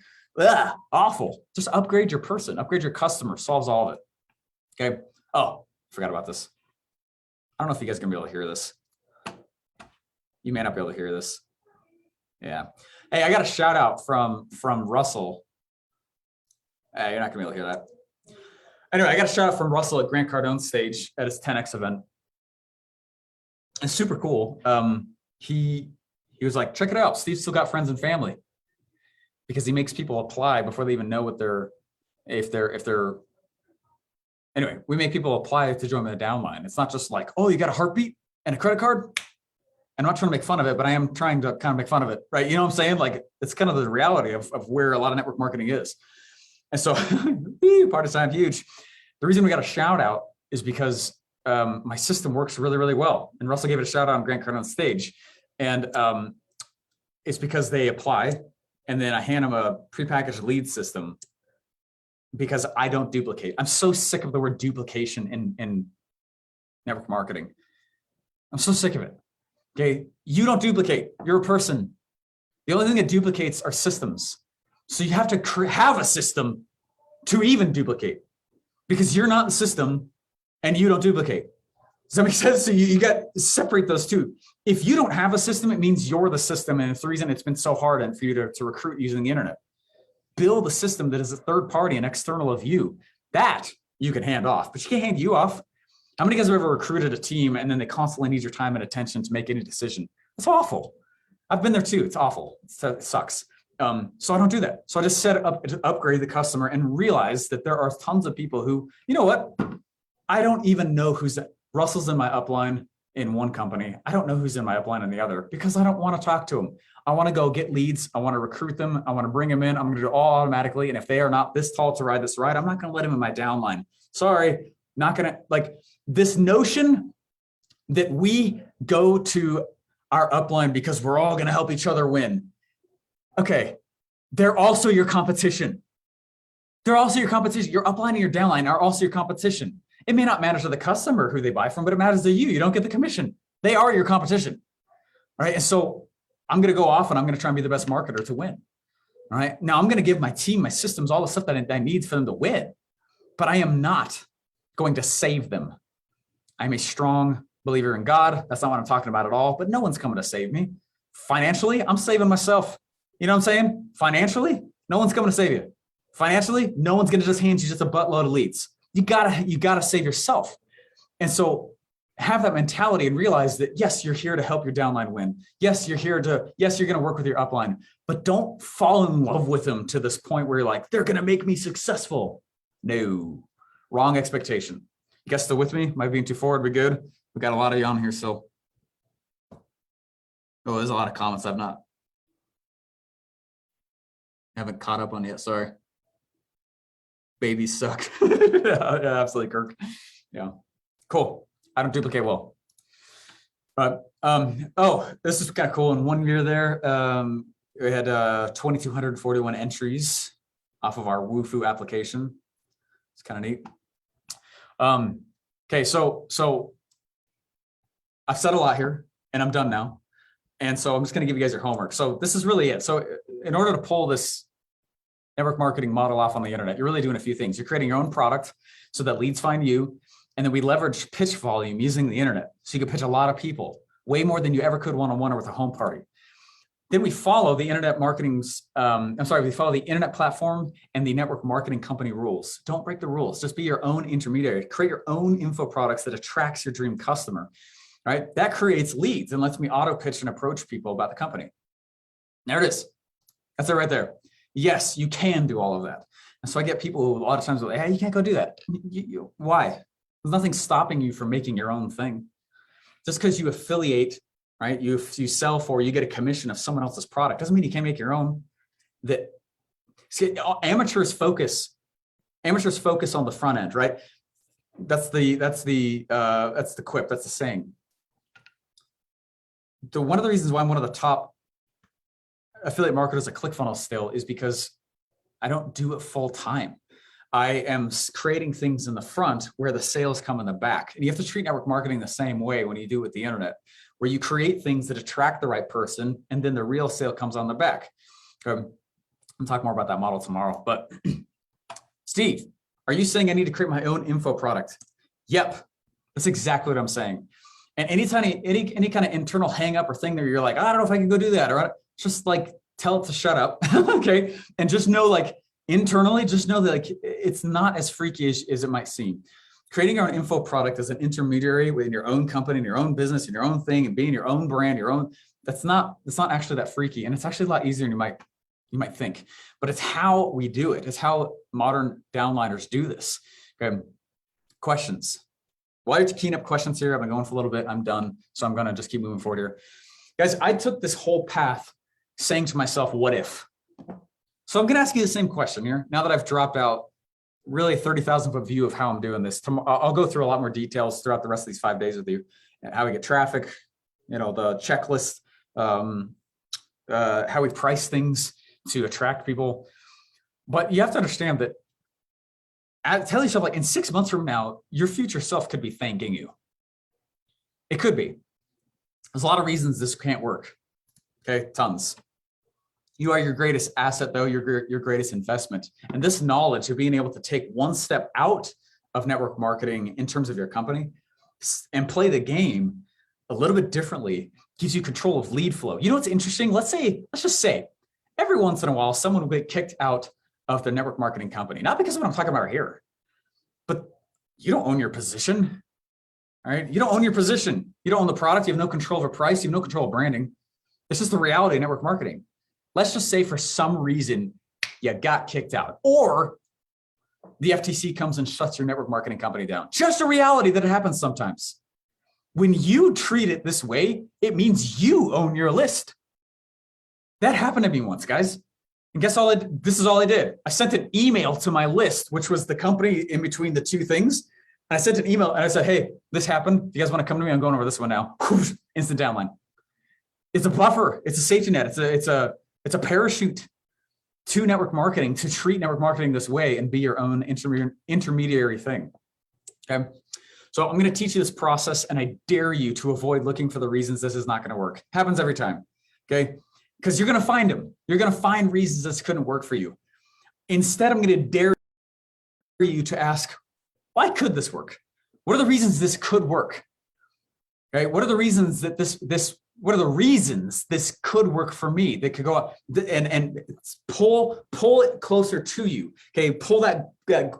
awful. Just upgrade your person, upgrade your customer, solves all of it. Okay. Oh, forgot about this. I don't know if you guys are gonna be able to hear this. You may not be able to hear this. Yeah. Hey, I got a shout out from Russell. You're not gonna be able to hear that. Anyway, I got a shout out from Russell at Grant Cardone's stage at his 10X event. It's super cool. He was like, check it out. Steve's still got friends and family, because he makes people apply before they even know what if they're. Anyway, we make people apply to join the downline. It's not just like, oh, you got a heartbeat and a credit card. I'm not trying to make fun of it, but I am trying to kind of make fun of it, right? You know what I'm saying? Like, it's kind of the reality of where a lot of network marketing is. And so, party time, huge. The reason we got a shout out is because my system works really, really well. And Russell gave it a shout out on Grant Cardone's stage. And it's because they apply, and then I hand them a prepackaged lead system, because I don't duplicate. I'm so sick of the word duplication in network marketing. I'm so sick of it. Okay. You don't duplicate. You're a person. The only thing that duplicates are systems. So you have to have a system to even duplicate, because you're not the system and you don't duplicate. Does that make sense? So you got to separate those two. If you don't have a system, it means you're the system. And it's the reason it's been so hard for you to recruit using the internet. Build a system that is a third party and external of you. That you can hand off, but you can't hand you off. How many of you guys have ever recruited a team and then they constantly need your time and attention to make any decision? It's awful. I've been there too. It's awful. It sucks. So I don't do that. So I just set up to upgrade the customer and realize that there are tons of people who, you know what? I don't even know who's Russell's in my upline in one company. I don't know who's in my upline in the other because I don't want to talk to them. I want to go get leads. I want to recruit them. I want to bring them in. I'm going to do it all automatically. And if they are not this tall to ride this ride, I'm not going to let them in my downline. Sorry, not going to, like, this notion that we go to our upline because we're all going to help each other win. Okay, they're also your competition. They're also your competition. Your upline and your downline are also your competition. It may not matter to the customer who they buy from, but it matters to you. You don't get the commission. They are your competition. All right. And so I'm going to go off and I'm going to try and be the best marketer to win. All right. Now I'm going to give my team, my systems, all the stuff that I need for them to win, but I am not going to save them. I'm a strong believer in God. That's not what I'm talking about at all, but no one's coming to save me. Financially, I'm saving myself. You know what I'm saying? Financially, no one's coming to save you. Financially, no one's going to just hand you just a buttload of leads. You gotta save yourself. And so have that mentality and realize that, yes, you're here to help your downline win. Yes, you're going to work with your upline, but don't fall in love with them to this point where you're like, they're going to make me successful. No, wrong expectation. You guys still with me? Am I being too forward? We good? We got a lot of you on here. So, oh, there's a lot of comments haven't caught up on yet. Sorry. Babies suck. Yeah, absolutely, Kirk. Yeah, cool. I don't duplicate well. But oh, this is kind of cool. In 1 year there, we had 2,241 entries off of our Wufoo application. It's kind of neat. Okay, so I've said a lot here, and I'm done now. And so I'm just going to give you guys your homework. So this is really it. So in order to pull this network marketing model off on the internet, you're really doing a few things. You're creating your own product so that leads find you. And then we leverage pitch volume using the internet. So you can pitch a lot of people, way more than you ever could one-on-one or with a home party. Then we follow the internet we follow the internet platform and the network marketing company rules. Don't break the rules. Just be your own intermediary. Create your own info products that attracts your dream customer, right? That creates leads and lets me auto pitch and approach people about the company. There it is. That's it right there. Yes, you can do all of that. And so I get people who a lot of times are like, hey, you can't go do that. Why? There's nothing stopping you from making your own thing. Just because you affiliate, right? You sell for, you get a commission of someone else's product doesn't mean you can't make your own. Amateurs focus on the front end, right? That's the quip. That's the saying. One of the reasons why I'm one of the top affiliate marketers at ClickFunnels still is because I don't do it full time. I am creating things in the front where the sales come in the back. And you have to treat network marketing the same way when you do it with the internet, where you create things that attract the right person and then the real sale comes on the back. I'll talk more about that model tomorrow. But Steve, are you saying I need to create my own info product? Yep, that's exactly what I'm saying. And any kind of internal hang up or thing that you're like, I don't know if I can go do that, or just like tell it to shut up. Okay. And just know, like, internally, just know that, like, it's not as freaky as it might seem. Creating your own info product as an intermediary within your own company, in your own business, in your own thing, and being your own brand, that's not actually that freaky. And it's actually a lot easier than you might think, but it's how we do it. It's how modern downliners do this. Okay. Questions. While you're keying up questions here, I've been going for a little bit. I'm done. So I'm going to just keep moving forward here. Guys, I took this whole path saying to myself, what if? So I'm going to ask you the same question here. Now that I've dropped out really a 30,000 foot view of how I'm doing this, I'll go through a lot more details throughout the rest of these 5 days with you, how we get traffic, the checklist, how we price things to attract people. But you have to understand that, tell yourself, like, in 6 months from now, your future self could be thanking you. It could be. There's a lot of reasons this can't work. Okay, tons. You are your greatest asset, though, your greatest investment. And this knowledge of being able to take one step out of network marketing in terms of your company and play the game a little bit differently gives you control of lead flow. You know what's interesting? Let's just say every once in a while, someone will get kicked out of their network marketing company. Not because of what I'm talking about here, but you don't own your position. All right. You don't own your position. You don't own the product. You have no control over price. You have no control of branding. It's just the reality of network marketing. Let's just say for some reason you got kicked out, or the FTC comes and shuts your network marketing company down. Just a reality that it happens sometimes. When you treat it this way, it means you own your list. That happened to me once, guys. And guess this is all I did. I sent an email to my list, which was the company in between the two things. And I sent an email and I said, hey, this happened. You guys want to come to me? I'm going over this one now. Instant downline. It's a buffer. It's a safety net. It's a parachute to network marketing, to treat network marketing this way and be your own intermediary thing. Okay. So I'm going to teach you this process, and I dare you to avoid looking for the reasons this is not going to work. Happens every time. Okay. Because you're going to find them. You're going to find reasons this couldn't work for you. Instead, I'm going to dare you to ask, why could this work? What are the reasons this could work? Okay. What are the reasons that what are the reasons this could work for me? That could go up and pull it closer to you. Okay. Pull that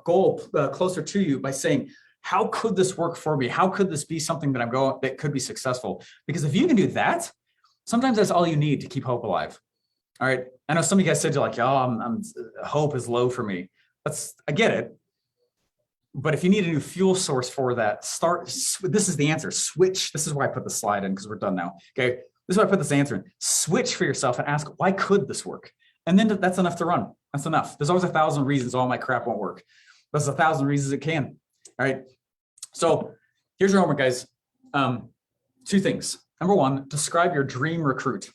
goal closer to you by saying, how could this work for me? How could this be something that could be successful? Because if you can do that, sometimes that's all you need to keep hope alive. All right. I know some of you guys said you're like, oh, hope is low for me. I get it. But if you need a new fuel source for that, this is the answer, switch. This is why I put the slide in, because we're done now. Okay. This is why I put this answer in. Switch for yourself and ask, why could this work? And then that's enough to run. That's enough. There's always 1,000 reasons all my crap won't work. There's 1,000 reasons it can. All right. So here's your homework, guys. 2 things. Number 1, describe your dream recruit.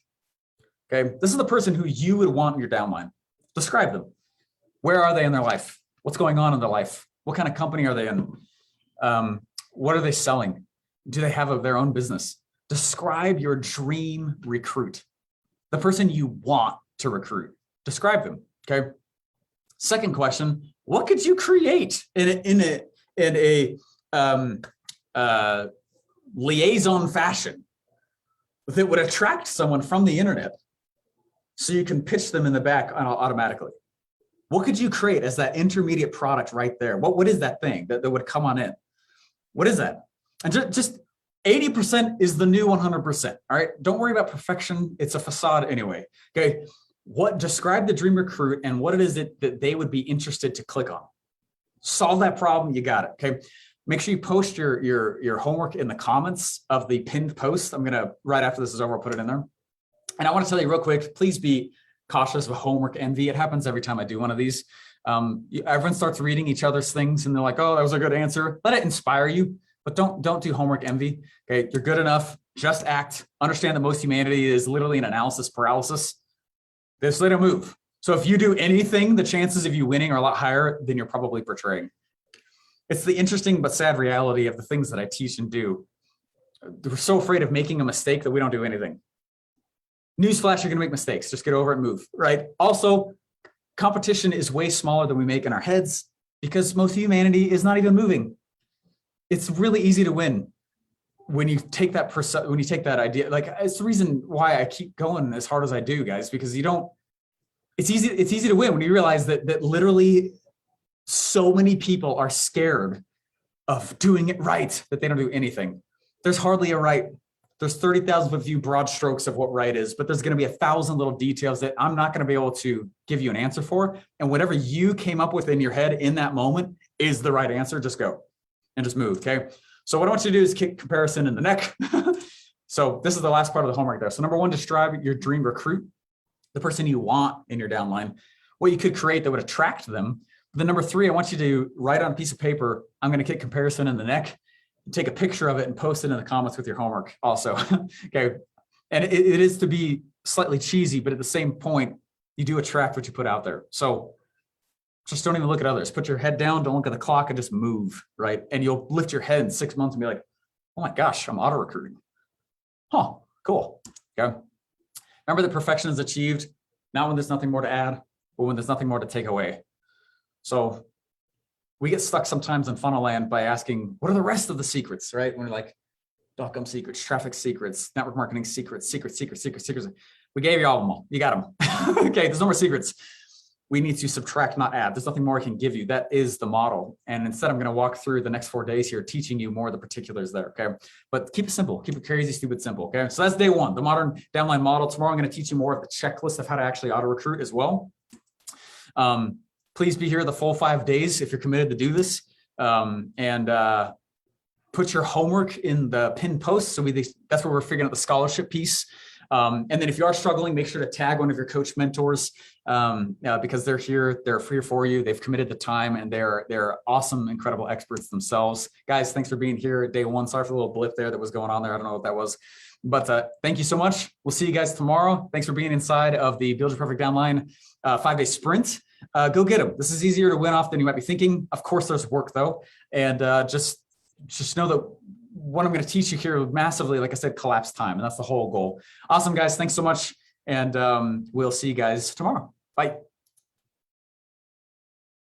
Okay. This is the person who you would want in your downline. Describe them. Where are they in their life? What's going on in their life? What kind of company are they in? What are they selling? Do they have their own business? Describe your dream recruit, the person you want to recruit. Describe them. Okay. Second question: what could you create in a liaison fashion that would attract someone from the internet, so you can pitch them in the back automatically? What could you create as that intermediate product right there? What is that thing that would come on in? What is that? And just 80% is the new 100%. All right. Don't worry about perfection. It's a facade anyway. Okay. Describe the dream recruit and what it is that they would be interested to click on. Solve that problem. You got it. Okay. Make sure you post your homework in the comments of the pinned post. I'm going to, right after this is over, I'll put it in there. And I want to tell you real quick, please be cautious of homework envy. It happens every time I do one of these. Everyone starts reading each other's things and they're like, oh, that was a good answer. Let it inspire you, but don't do homework envy. Okay. You're good enough. Just act. Understand that most humanity is literally an analysis paralysis. Just let it move. So if you do anything, the chances of you winning are a lot higher than you're probably portraying. It's the interesting but sad reality of the things that I teach and do. We're so afraid of making a mistake that we don't do anything. Newsflash, you're going to make mistakes. Just get over it and move, right? Also, competition is way smaller than we make in our heads because most humanity is not even moving. It's really easy to win when you take that idea. Like, it's the reason why I keep going as hard as I do, guys, because it's easy to win when you realize that literally so many people are scared of doing it right that they don't do anything. There's hardly a right. There's 30,000 of you broad strokes of what right is, but there's going to be 1,000 little details that I'm not going to be able to give you an answer for. And whatever you came up with in your head in that moment is the right answer. Just go and just move. Okay. So what I want you to do is kick comparison in the neck. So this is the last part of the homework there. So number 1, describe your dream recruit, the person you want in your downline, what you could create that would attract them. Then number 3, I want you to write on a piece of paper, I'm going to kick comparison in the neck. Take a picture of it and post it in the comments with your homework also. Okay. And it is to be slightly cheesy, but at the same point, you do attract what you put out there. So just don't even look at others. Put your head down, don't look at the clock, and just move, right? And you'll lift your head in 6 months and be like, oh my gosh, I'm auto recruiting. Huh, cool. Okay. Remember that perfection is achieved not when there's nothing more to add, but when there's nothing more to take away. So we get stuck sometimes in funnel land by asking, what are the rest of the secrets, right? When we're like, .com secrets, traffic secrets, network secrets. We gave you all of them all. You got them. Okay, there's no more secrets. we need to subtract, not add. There's nothing more I can give you. That is the model. And instead, I'm going to walk through the next 4 days here, teaching you more of the particulars there. Okay. But keep it simple, keep it crazy, stupid, simple. Okay. So that's day one, the modern downline model. Tomorrow, I'm going to teach you more of the checklist of how to actually auto recruit as well. Please be here the full 5 days if you're committed to do this. Put your homework in the pinned post. So that's where we're figuring out the scholarship piece. And then if you are struggling, make sure to tag one of your coach mentors because they're here, they're free for you. They've committed the time and they're awesome, incredible experts themselves. Guys, thanks for being here day one. Sorry for the little blip there that was going on there. I don't know what that was, but thank you so much. We'll see you guys tomorrow. Thanks for being inside of the Build Your Perfect Downline 5-day sprint. Go get them. This is easier to win off than you might be thinking. Of course, there's work though. And just know that what I'm going to teach you here massively, like I said, collapse time. And that's the whole goal. Awesome, guys. Thanks so much. And we'll see you guys tomorrow. Bye.